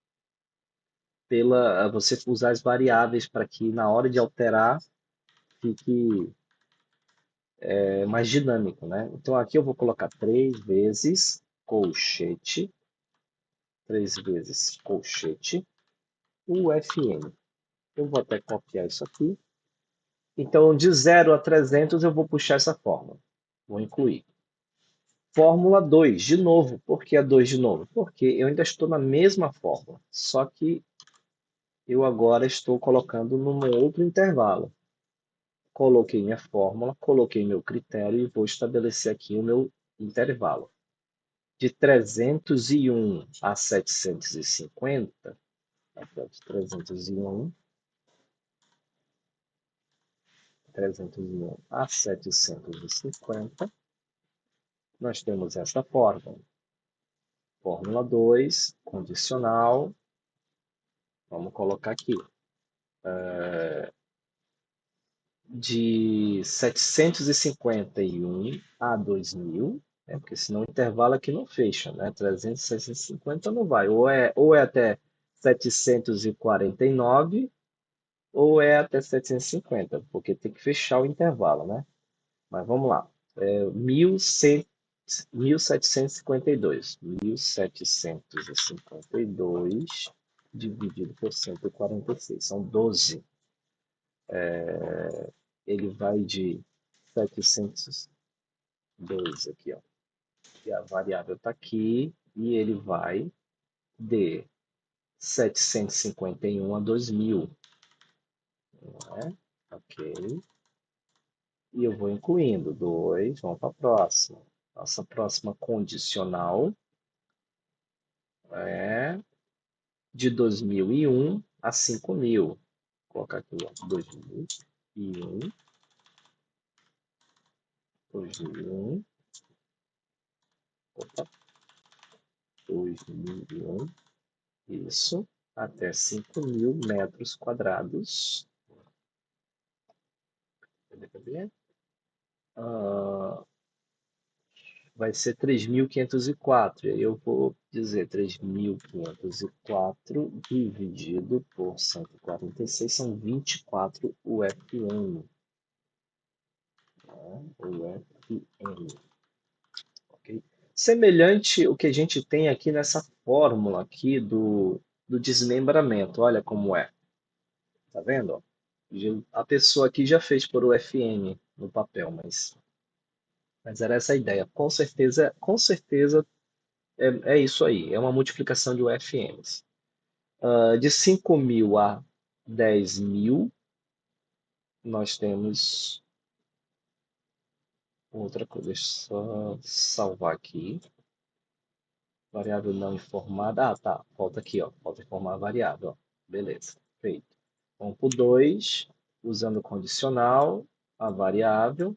pela você usar as variáveis para que na hora de alterar fique mais dinâmico, né? Então aqui eu vou colocar 3 vezes colchete, 3 vezes colchete, UFM. Eu vou até copiar isso aqui. Então, de 0 a 300, eu vou puxar essa fórmula. Vou incluir. Fórmula 2, de novo. Por que a 2 de novo? Porque eu ainda estou na mesma fórmula, só que eu agora estou colocando num outro intervalo. Coloquei minha fórmula, coloquei meu critério e vou estabelecer aqui o meu intervalo. De 301 a 750, de 301 a 750, nós temos essa fórmula. Fórmula 2, condicional. Vamos colocar aqui. De 751 a 2000, porque senão o intervalo aqui não fecha, né? 300 e 750 não vai. Ou é até 749, ou é até 750, porque tem que fechar o intervalo, né? Mas vamos lá. 1752. 1752 dividido por 146. São 12. Ele vai de 702 aqui, ó. E a variável está aqui. E ele vai de 751 a 2000. Né? Ok. E eu vou incluindo 2. Vamos para a próxima. Nossa próxima condicional é de 2001 a 5000. Vou colocar aqui, ó, 2001, 2001 Opa, 2001, isso, até 5.000 metros quadrados. Cadê? Vai ser 3.504. E aí eu vou dizer 3.504 dividido por 146 são 24 UFM. UFM. Okay? Semelhante ao que a gente tem aqui nessa fórmula aqui do desmembramento. Olha como é. Tá vendo? A pessoa aqui já fez por UFM no papel, mas era essa a ideia. Com certeza é isso aí. É uma multiplicação de UFMs. De 5.000 a 10.000, nós temos outra coisa. Deixa eu só salvar aqui. Variável não informada. Ah, tá. Falta aqui, ó. Falta informar a variável. Ó. Beleza. Feito. Vamos para o 2, usando o condicional, a variável.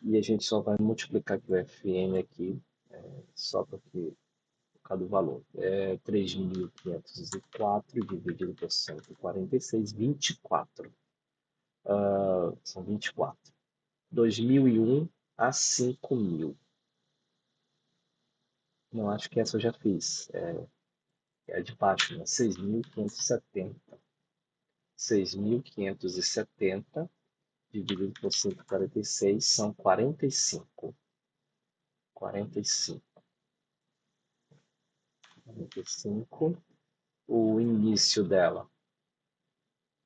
E a gente só vai multiplicar aqui o FN aqui, só porque por causa do valor. É 3.504 dividido por 146, 24. São 24. 2001 a 5.000. Não, acho que essa eu já fiz. É a de baixo, né? 6.570. 6.570 dividido por 146 são 45. 45. 45. O início dela,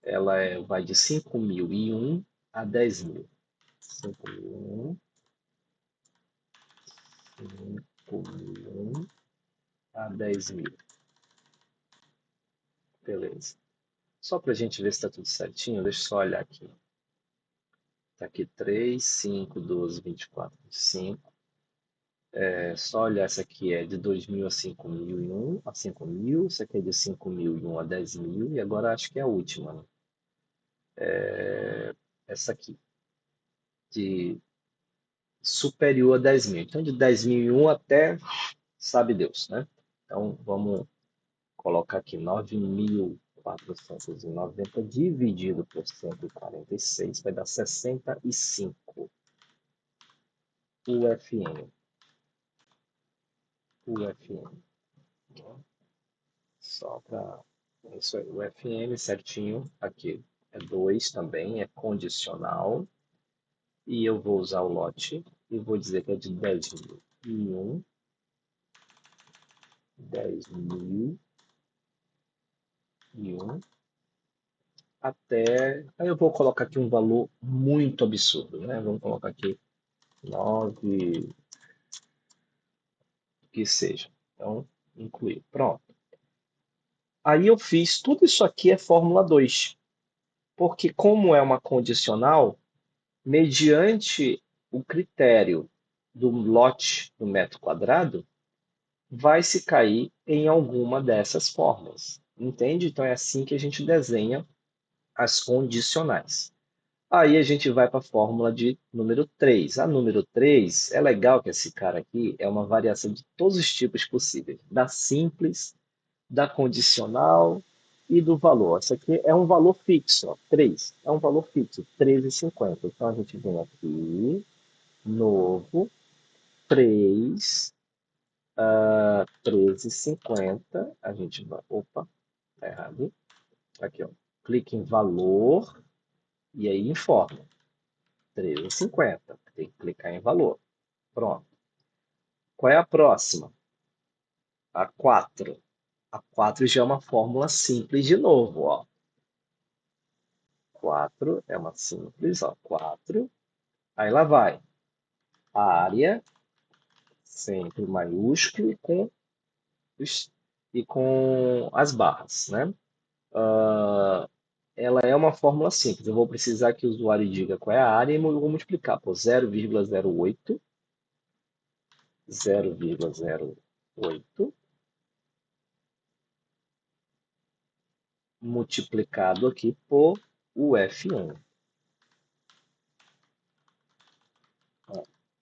ela vai de 5.001 a 10.000. 5.001, 5.001 a 10.000. Beleza. Só para a gente ver se está tudo certinho, deixa eu só olhar aqui. Está aqui 3, 5, 12, 24, 25. Só olhar, essa aqui é de 2.000 a 5.001 a 5.000. Essa aqui é de 5.001 a 10.000. E agora acho que é a última, né? Essa aqui, de superior a 10.000. Então, de 10.001 até sabe Deus, né? Então, vamos colocar aqui 9.490 dividido por 146 vai dar 65 UFM. UFM. Só para isso aí, UFM certinho aqui. É 2 também, é condicional. E eu vou usar o lote e vou dizer que é de 10.001, 10.001 até. Aí eu vou colocar aqui um valor muito absurdo, né? Vamos colocar aqui 9, que seja. Então, incluir. Pronto. Aí eu fiz tudo isso aqui é fórmula 2, porque como é uma condicional, mediante o critério do lote do metro quadrado, vai se cair em alguma dessas fórmulas. Entende? Então é assim que a gente desenha as condicionais. Aí a gente vai para a fórmula de número 3. A número 3 é legal que esse cara aqui é uma variação de todos os tipos possíveis. Da simples, da condicional e do valor. Esse aqui é um valor fixo, ó, 3. É um valor fixo, 13,50. Então a gente vem aqui, novo, 3, 13,50. A gente vai. Opa, tá errado. Aqui, ó. Clique em valor e aí informa. 13,50. Tem que clicar em valor. Pronto. Qual é a próxima? A 4. A 4 já é uma fórmula simples de novo, ó. 4 é uma simples, ó. 4. Aí lá vai. A área, sempre maiúsculo e com as barras, né? Ela é uma fórmula simples. Eu vou precisar que o usuário diga qual é a área e eu vou multiplicar por 0,08, 0,08 multiplicado aqui por UFM.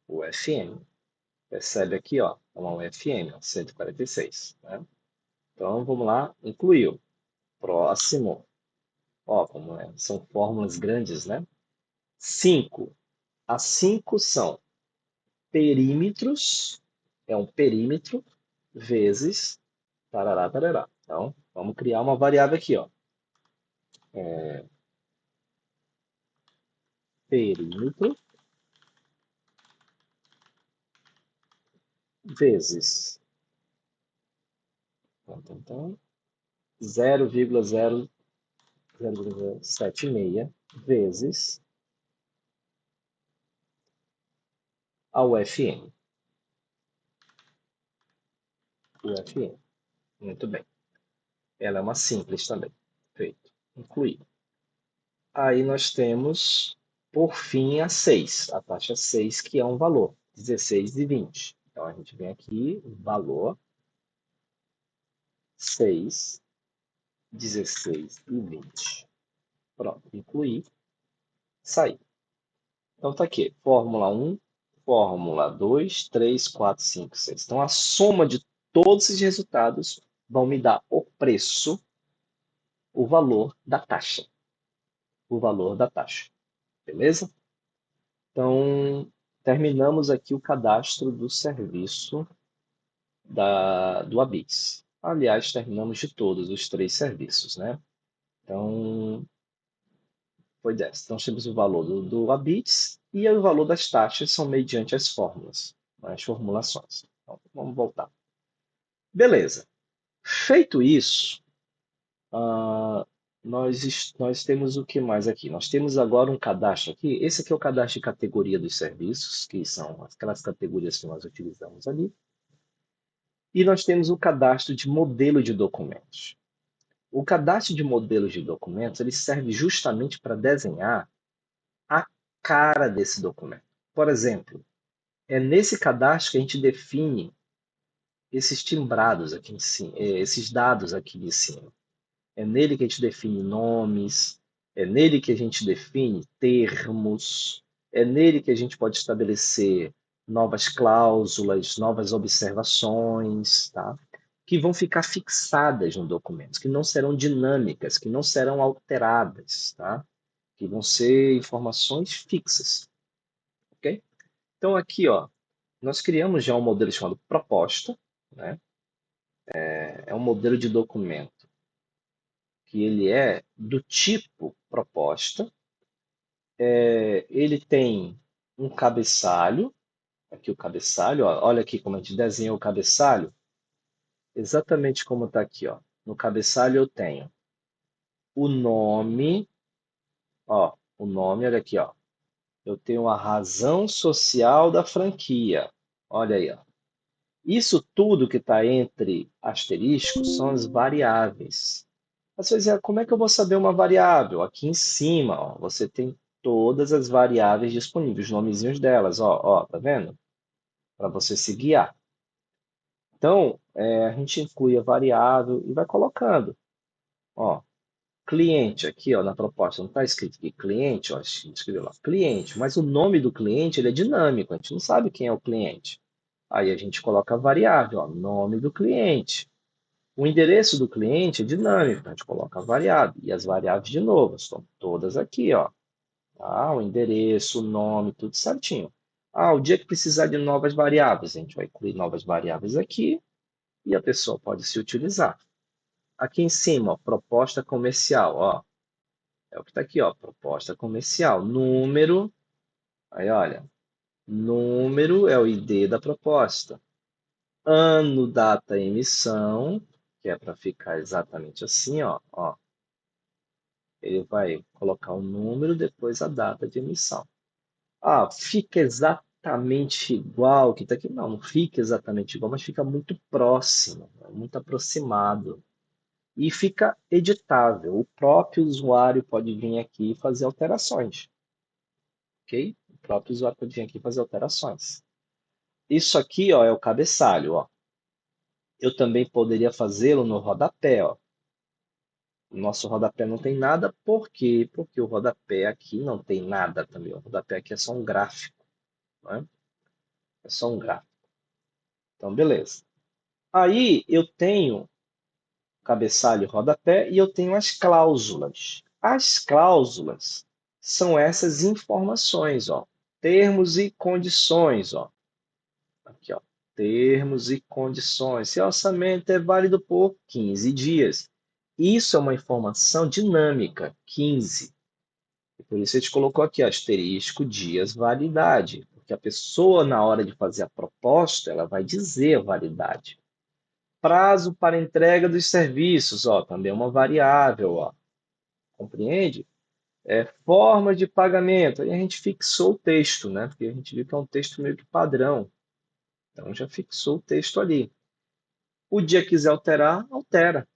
UFM. Percebe aqui, ó, é uma UFM, ó, 146, né? Então, vamos lá, incluiu. Próximo. Ó, como é, são fórmulas grandes, né? 5. As 5 são perímetros, é um perímetro, vezes, tarará, tarará. Então, vamos criar uma variável aqui, ó. Perímetro vezes 0,0076 vezes a UFM. UFM. Muito bem. Ela é uma simples também. Feito. Incluir. Aí nós temos, por fim, a 6. A taxa 6, que é um valor. 16 e 20. Então, a gente vem aqui, valor 6, 16 e 20. Pronto. Incluir. Sair. Então, tá aqui. Fórmula 1, fórmula 2, 3, 4, 5, 6. Então, a soma de todos esses resultados vão me dar o preço, o valor da taxa. O valor da taxa. Beleza? Então, terminamos aqui o cadastro do serviço do Abits. Aliás, terminamos de todos os 3 serviços, né? Então, foi dessa. Então, temos o valor do Abits e o valor das taxas são mediante as fórmulas, as formulações. Então, vamos voltar. Beleza. Feito isso, nós temos o que mais aqui? Nós temos agora um cadastro aqui. Esse aqui é o cadastro de categoria dos serviços, que são aquelas categorias que nós utilizamos ali. E nós temos o cadastro de modelo de documentos. O cadastro de modelos de documentos ele serve justamente para desenhar a cara desse documento. Por exemplo, é nesse cadastro que a gente define esses timbrados aqui em cima, esses dados aqui de cima. É nele que a gente define nomes, é nele que a gente define termos, é nele que a gente pode estabelecer novas cláusulas, novas observações, tá? Que vão ficar fixadas no documento, que não serão dinâmicas, que não serão alteradas, tá? Que vão ser informações fixas, ok? Então aqui, ó, nós criamos já um modelo chamado proposta, né? É um modelo de documento que ele é do tipo proposta. Ele tem um cabeçalho, aqui o cabeçalho, ó, olha aqui como a gente desenha o cabeçalho, exatamente como está aqui, ó. No cabeçalho eu tenho o nome, ó, o nome, olha aqui, ó. Eu tenho a razão social da franquia, olha aí, ó. Isso tudo que está entre asteriscos são as variáveis. Às vezes, como é que eu vou saber uma variável? Aqui em cima, ó, você tem todas as variáveis disponíveis, os nomezinhos delas, ó, tá vendo? Para você se guiar. Então, a gente inclui a variável e vai colocando. Ó, cliente aqui, ó, na proposta, não está escrito aqui cliente, ó, a gente escreveu lá cliente, mas o nome do cliente ele é dinâmico, a gente não sabe quem é o cliente. Aí a gente coloca a variável, ó, nome do cliente. O endereço do cliente é dinâmico, a gente coloca a variável. E as variáveis, de novo, estão todas aqui, ó. Tá? O endereço, o nome, tudo certinho. O dia que precisar de novas variáveis, a gente vai incluir novas variáveis aqui e a pessoa pode se utilizar. Aqui em cima, ó, proposta comercial, ó. É o que está aqui, ó, proposta comercial. Número, aí olha, número é o ID da proposta. Ano, data, emissão, que é para ficar exatamente assim, ó. Ele vai colocar o número, depois a data de emissão. Fica exatamente igual que está aqui. Não, não fica exatamente igual, mas fica muito próximo, muito aproximado. E fica editável. O próprio usuário pode vir aqui e fazer alterações. Ok? O próprio usuário pode vir aqui e fazer alterações. Isso aqui, ó, é o cabeçalho, ó. Eu também poderia fazê-lo no rodapé, ó. O nosso rodapé não tem nada, por quê? Porque o rodapé aqui não tem nada também. O rodapé aqui é só um gráfico, né? É só um gráfico. Então, beleza. Aí eu tenho cabeçalho e rodapé e eu tenho as cláusulas. As cláusulas são essas informações, ó. Termos e condições, ó. Aqui, ó. Termos e condições. Se o orçamento é válido por 15 dias. Isso é uma informação dinâmica, 15. E por isso a gente colocou aqui, ó, asterisco, dias, validade. Porque a pessoa, na hora de fazer a proposta, ela vai dizer a validade. Prazo para entrega dos serviços, ó, também é uma variável, ó. Compreende? Forma de pagamento. Aí a gente fixou o texto, né? Porque a gente viu que é um texto meio que padrão. Então já fixou o texto ali. O dia que quiser alterar, altera,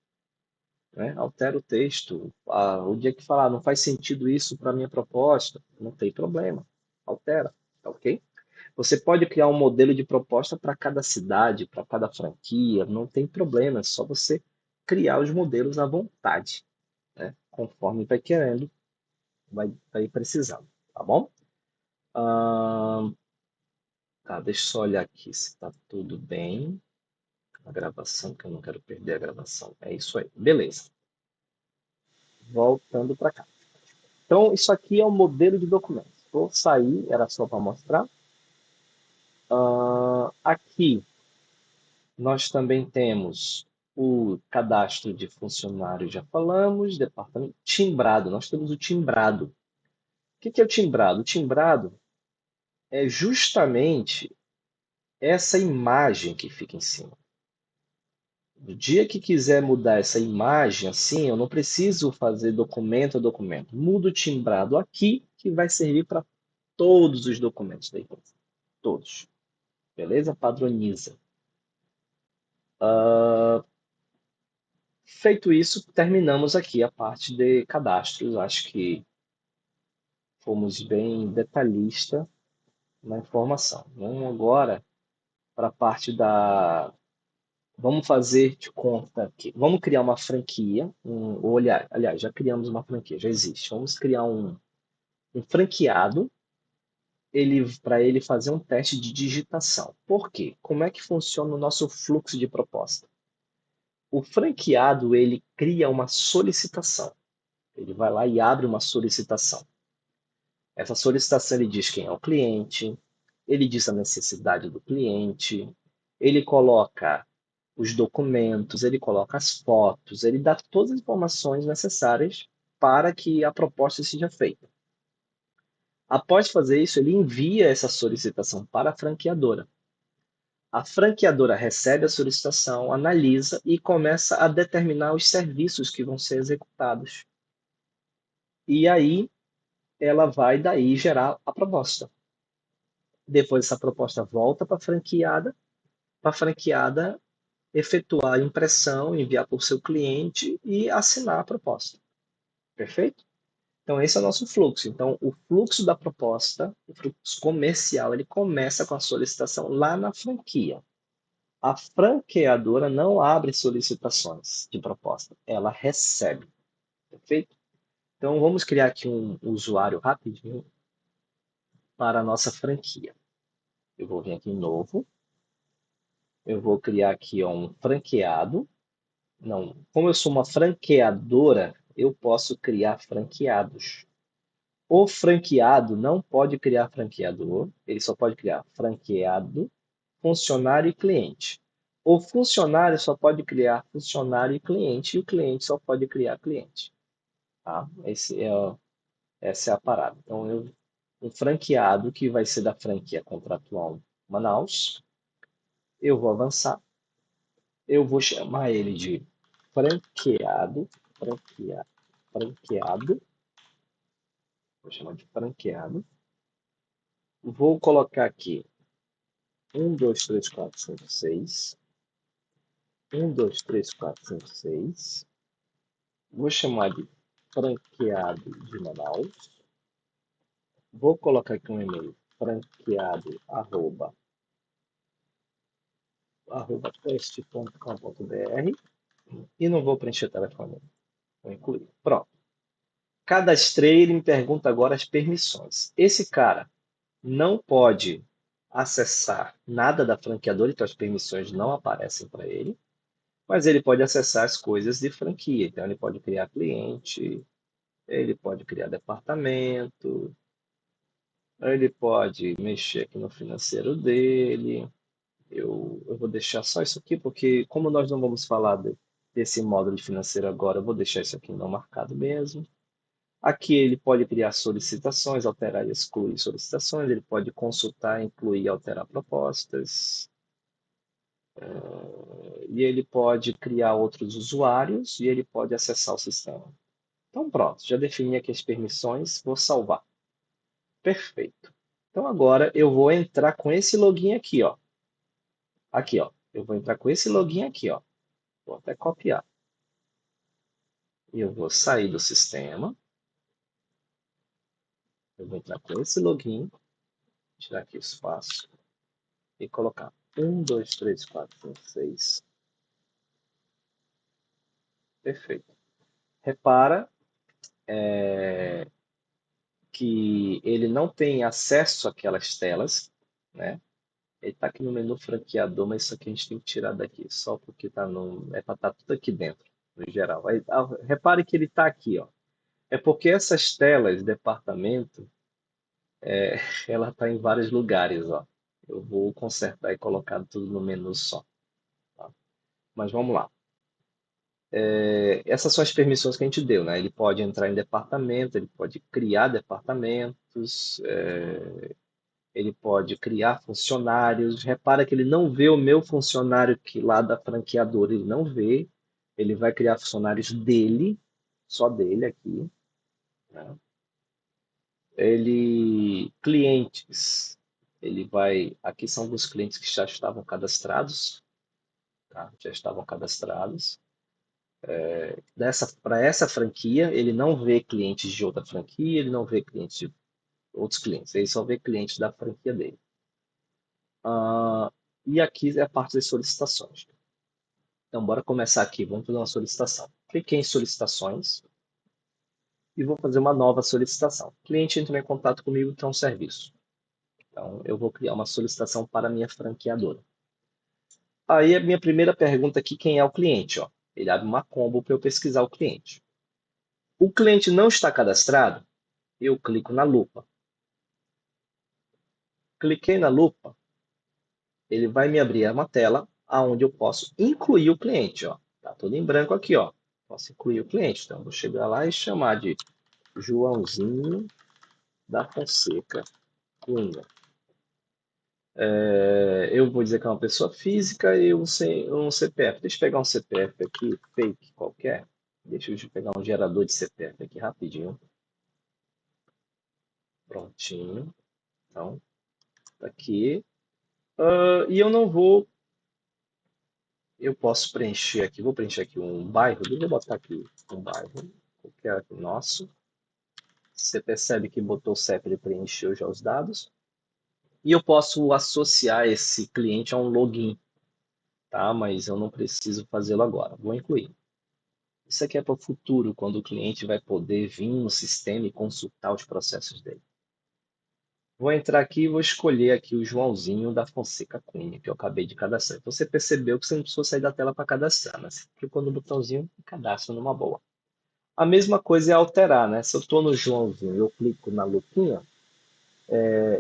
né? Altera o texto. O dia que falar, não faz sentido isso para a minha proposta, não tem problema. Altera, tá ok? Você pode criar um modelo de proposta para cada cidade, para cada franquia, não tem problema, é só você criar os modelos à vontade, né? Conforme vai querendo, vai precisando, tá bom? Ah, tá, deixa eu só olhar aqui se está tudo bem. A gravação, que eu não quero perder a gravação. É isso aí, beleza. Voltando para cá. Então, isso aqui é o modelo de documentos. Vou sair, era só para mostrar. Aqui nós também temos o cadastro de funcionários, já falamos, departamento timbrado, nós temos o timbrado. O que é o timbrado? O timbrado é justamente essa imagem que fica em cima. No dia que quiser mudar essa imagem assim, eu não preciso fazer documento a documento. Mudo o timbrado aqui, que vai servir para todos os documentos da empresa. Todos. Beleza? Padroniza. Feito isso, terminamos aqui a parte de cadastros. Acho que fomos bem detalhista na informação. Vamos agora para a parte da. Vamos fazer de conta aqui. Vamos criar uma franquia. Ou, aliás, já criamos uma franquia, já existe. Vamos criar um franqueado para ele fazer um teste de digitação. Por quê? Como é que funciona o nosso fluxo de proposta? O franqueado, ele cria uma solicitação. Ele vai lá e abre uma solicitação. Essa solicitação ele diz quem é o cliente, ele diz a necessidade do cliente, ele coloca os documentos, ele coloca as fotos, ele dá todas as informações necessárias para que a proposta seja feita. Após fazer isso, ele envia essa solicitação para a franqueadora. A franqueadora recebe a solicitação, analisa e começa a determinar os serviços que vão ser executados. E aí ela vai daí gerar a proposta. Depois essa proposta volta para a franqueada efetuar a impressão, enviar para o seu cliente e assinar a proposta. Perfeito? Então esse é o nosso fluxo. Então o fluxo da proposta, o fluxo comercial, ele começa com a solicitação lá na franquia. A franqueadora não abre solicitações de proposta, ela recebe. Perfeito? Então vamos criar aqui um usuário rapidinho para a nossa franquia. Eu vou vir aqui em novo. Eu vou criar aqui um franqueado. Não, como eu sou uma franqueadora, eu posso criar franqueados. O franqueado não pode criar franqueador, ele só pode criar franqueado, funcionário e cliente. O funcionário só pode criar funcionário e cliente o cliente só pode criar cliente. Tá? Essa é a parada. Então, um franqueado que vai ser da franquia contratual Manaus, eu vou avançar, eu vou chamar ele de franqueado, franqueado, vou chamar de franqueado. Vou colocar aqui 1, 2, 3, 4, 5, 6. 1, 2, 3, 4, 5, 6. Vou chamar de franqueado de Manaus. Vou colocar aqui um e-mail franqueado arroba teste.com.br e não vou preencher telefone. Vou incluir. Pronto. Cadastrei, ele me pergunta agora as permissões. Esse cara não pode acessar nada da franqueadora, então as permissões não aparecem para ele, mas ele pode acessar as coisas de franquia. Então, ele pode criar cliente, ele pode criar departamento, ele pode mexer aqui no financeiro dele. Eu vou deixar só isso aqui, porque como nós não vamos falar desse módulo de financeiro agora, eu vou deixar isso aqui não marcado mesmo. Aqui ele pode criar solicitações, alterar e excluir solicitações, ele pode consultar, incluir e alterar propostas, e ele pode criar outros usuários e ele pode acessar o sistema. Então pronto, já defini aqui as permissões, vou salvar. Perfeito. Então agora eu vou entrar com esse login aqui, ó. Aqui, ó. Eu vou entrar com esse login aqui, ó. Vou até copiar. E eu vou sair do sistema. Eu vou entrar com esse login, tirar aqui o espaço e colocar 1, 2, 3, 4, 5, 6. Perfeito. Repara que ele não tem acesso àquelas telas, né? Ele está aqui no menu franqueador, mas isso aqui a gente tem que tirar daqui, só porque tá no, é para estar tudo aqui dentro, no geral. Aí, repare que ele está aqui, ó. É porque essas telas, departamento, ela está em vários lugares, ó. Eu vou consertar e colocar tudo no menu só. Tá? Mas vamos lá. Essas são as permissões que a gente deu, né? Ele pode entrar em departamento, ele pode criar departamentos, ele pode criar funcionários. Repara que ele não vê o meu funcionário que lá da franqueadora, ele não vê. Ele vai criar funcionários dele, só dele aqui, né? Clientes, ele vai, aqui são alguns clientes que já estavam cadastrados, tá? Já estavam cadastrados. Para essa franquia, ele não vê clientes de outra franquia, ele não vê clientes de outros clientes, ele só vê clientes da franquia dele. E aqui é a parte das solicitações. Então, bora começar aqui. Vamos fazer uma solicitação. Cliquei em solicitações e vou fazer uma nova solicitação. O cliente entrou em contato comigo para um serviço. Então, eu vou criar uma solicitação para a minha franqueadora. Aí, a minha primeira pergunta aqui, quem é o cliente? Ó, ele abre uma combo para eu pesquisar o cliente. O cliente não está cadastrado? Eu clico na lupa. Cliquei na lupa, ele vai me abrir uma tela onde eu posso incluir o cliente. Ó. Tá tudo em branco aqui. Ó. Posso incluir o cliente. Então, eu vou chegar lá e chamar de Joãozinho da Fonseca Cunha. Eu vou dizer que é uma pessoa física e um CPF. Deixa eu pegar um CPF aqui, fake qualquer. Deixa eu pegar um gerador de CPF aqui rapidinho. Prontinho. Então, tá aqui. E eu não vou. Eu posso preencher aqui. Vou preencher aqui um bairro. Deixa eu botar aqui um bairro. Qualquer aqui nosso. Você percebe que botou o CEP, ele preencheu já os dados. E eu posso associar esse cliente a um login, tá? Mas eu não preciso fazê-lo agora. Vou incluir. Isso aqui é para o futuro, quando o cliente vai poder vir no sistema e consultar os processos dele. Vou entrar aqui e vou escolher aqui o Joãozinho da Fonseca Cunha, que eu acabei de cadastrar. Então, você percebeu que você não precisou sair da tela para cadastrar, né? Você clicou no botãozinho e cadastra numa boa. A mesma coisa é alterar, né? Se eu estou no Joãozinho e eu clico na lupinha,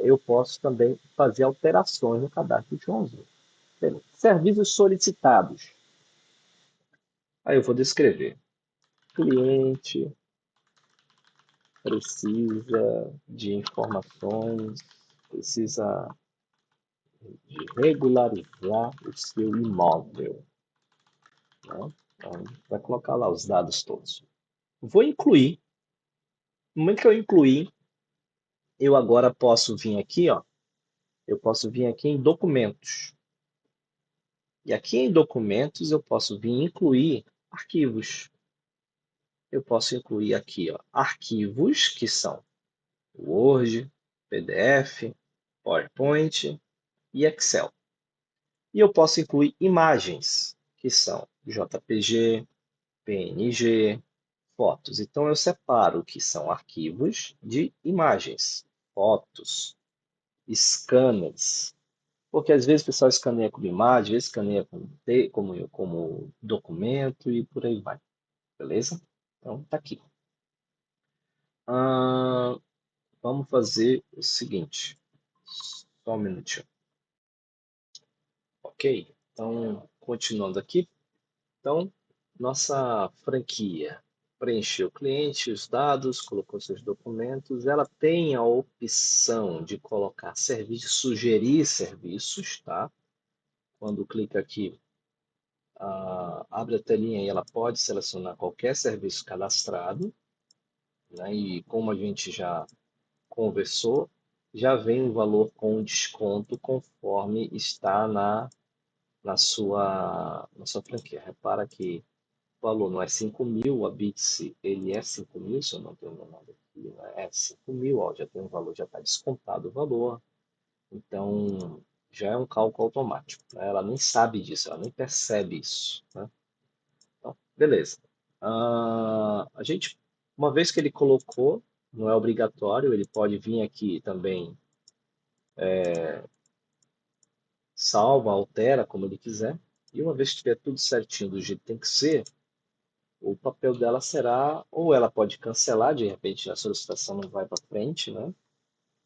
eu posso também fazer alterações no cadastro do Joãozinho. Beleza. Serviços solicitados. Aí eu vou descrever. Cliente precisa de informações, precisa de regularizar o seu imóvel, né? Então, vai colocar lá os dados todos. Vou incluir. No momento que eu incluir, eu agora posso vir aqui, ó. Eu posso vir aqui em documentos. E aqui em documentos eu posso vir incluir arquivos. Eu posso incluir aqui, ó, arquivos que são Word, PDF, PowerPoint e Excel. E eu posso incluir imagens, que são JPG, PNG, fotos. Então, eu separo o que são arquivos de imagens, fotos, scanners. Porque às vezes o pessoal escaneia como imagem, às vezes escaneia como documento e por aí vai, beleza? Então tá aqui. Ah, vamos fazer o seguinte. Só um minutinho. Ok, então continuando aqui. Então, nossa franquia preencheu o cliente, os dados, colocou seus documentos. Ela tem a opção de colocar serviços, sugerir serviços, tá? Quando clica aqui, abre a telinha e ela pode selecionar qualquer serviço cadastrado, né? E como a gente já conversou, já vem o valor com desconto conforme está na sua franquia. Repara que o valor não é 5.000, a Bits ele é 5.000, se eu não tenho nada aqui, né? É 5.000, ó, já tem um valor, já está descontado o valor, então já é um cálculo automático, né? Ela nem sabe disso, ela nem percebe isso, né? Então, beleza. A gente, uma vez que ele colocou, não é obrigatório, ele pode vir aqui também, salva, altera como ele quiser, e uma vez que estiver tudo certinho do jeito que tem que ser, o papel dela será, ou ela pode cancelar, de repente a solicitação não vai para frente, né?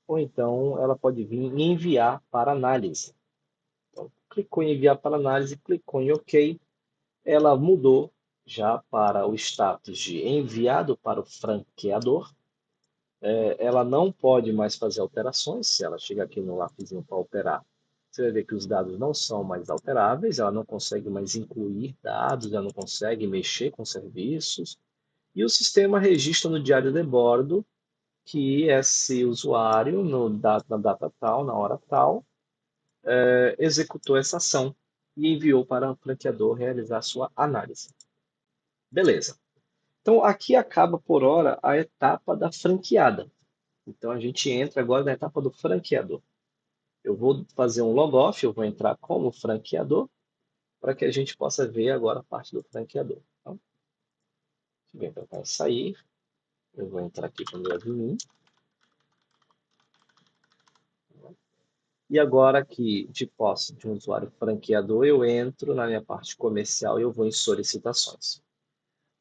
Ou então ela pode vir e enviar para análise. Então, clicou em enviar para análise, clicou em OK, ela mudou já para o status de enviado para o franqueador. Ela não pode mais fazer alterações, se ela chegar aqui no lapisinho para alterar, você vai ver que os dados não são mais alteráveis, ela não consegue mais incluir dados, ela não consegue mexer com serviços, e o sistema registra no diário de bordo que esse usuário, na data tal, na hora tal, executou essa ação e enviou para o franqueador realizar sua análise. Beleza. Então, aqui acaba por hora a etapa da franqueada. Então, a gente entra agora na etapa do franqueador. Eu vou fazer um logoff, eu vou entrar como franqueador, para que a gente possa ver agora a parte do franqueador. Então, vem para cá e sair. Eu vou entrar aqui para o meu admin. E agora aqui, de posse de um usuário franqueador, eu entro na minha parte comercial e eu vou em solicitações.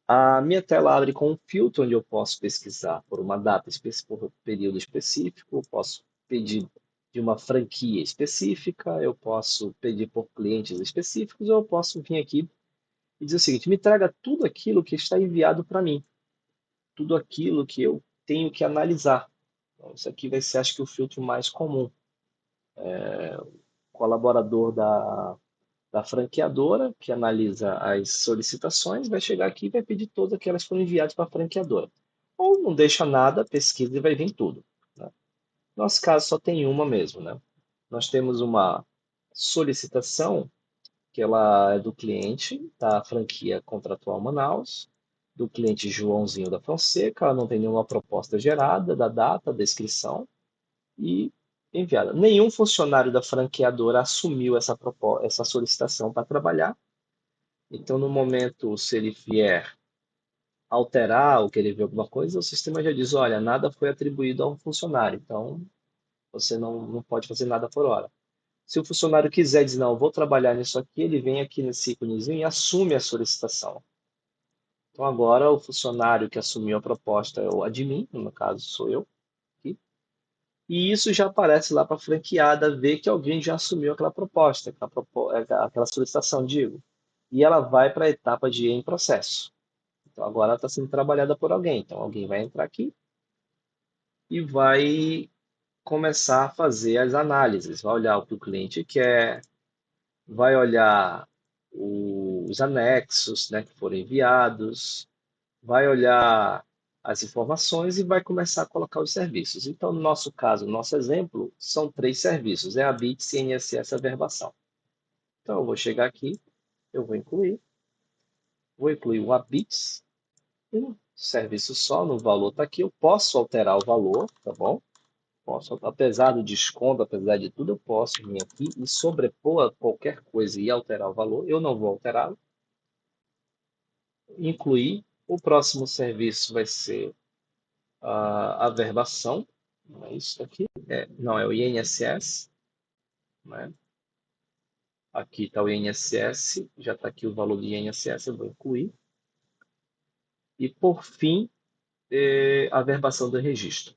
A minha tela abre com um filtro onde eu posso pesquisar por uma data específica, por um período específico, eu posso pedir de uma franquia específica, eu posso pedir por clientes específicos, ou eu posso vir aqui e dizer o seguinte: me traga tudo aquilo que está enviado para mim, tudo aquilo que eu tenho que analisar. Então, isso aqui vai ser, acho que, o filtro mais comum. Colaborador da franqueadora, que analisa as solicitações, vai chegar aqui e vai pedir todas aquelas que foram enviadas para a franqueadora. Ou não deixa nada, pesquisa e vai vir tudo, né? Nosso caso só tem uma mesmo, né? Nós temos uma solicitação que ela é do cliente da franquia Contratual Manaus, do cliente Joãozinho da Fonseca, ela não tem nenhuma proposta gerada, da data, descrição, e enviada. Nenhum funcionário da franqueadora assumiu essa solicitação para trabalhar. Então, no momento, se ele vier alterar ou querer ver alguma coisa, o sistema já diz: olha, nada foi atribuído a um funcionário, então você não pode fazer nada por hora. Se o funcionário quiser dizer: não, eu vou trabalhar nisso aqui, ele vem aqui nesse íconezinho e assume a solicitação. Então, agora o funcionário que assumiu a proposta é o admin, no caso sou eu, aqui. E isso já aparece lá para a franqueada ver que alguém já assumiu aquela proposta, aquela solicitação, digo. E ela vai para a etapa de em processo. Então agora ela está sendo trabalhada por alguém. Então alguém vai entrar aqui e vai começar a fazer as análises. Vai olhar o que o cliente quer, vai olhar os anexos, né, que foram enviados, vai olhar as informações e vai começar a colocar os serviços. Então, no nosso caso, no nosso exemplo, são 3 serviços. É a BITS, INSS e a Verbação. Então, eu vou chegar aqui, eu vou incluir o ABITS, um serviço só, no valor está aqui. Eu posso alterar o valor, tá bom? Posso, apesar do desconto, apesar de tudo, eu posso vir aqui e sobrepor qualquer coisa e alterar o valor. Eu não vou alterá-lo. Incluir. O próximo serviço vai ser a verbação, não é isso aqui? Não, é o INSS, né? Aqui está o INSS, já está aqui o valor do INSS, eu vou incluir. E, por fim, a averbação do registro.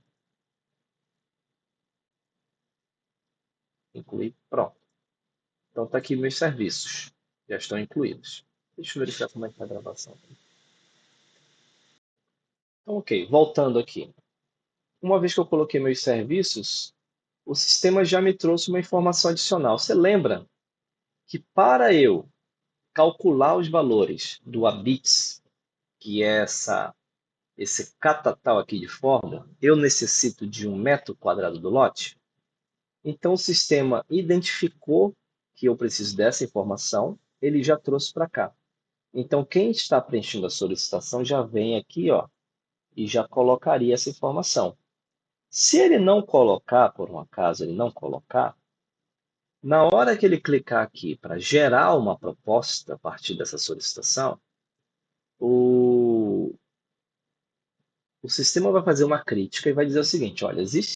Incluir, pronto. Então está aqui meus serviços, já estão incluídos. Deixa eu verificar como é que está a gravação. Então, ok, voltando aqui. Uma vez que eu coloquei meus serviços, o sistema já me trouxe uma informação adicional. Você lembra que para eu calcular os valores do ABITS, que é esse catatal aqui de fórmula, eu necessito de 1 m² do lote? Então o sistema identificou que eu preciso dessa informação, ele já trouxe para cá. Então quem está preenchendo a solicitação já vem aqui, ó, e já colocaria essa informação. Se ele não colocar, por um acaso ele não colocar, na hora que ele clicar aqui para gerar uma proposta a partir dessa solicitação, o sistema vai fazer uma crítica e vai dizer o seguinte, olha, existe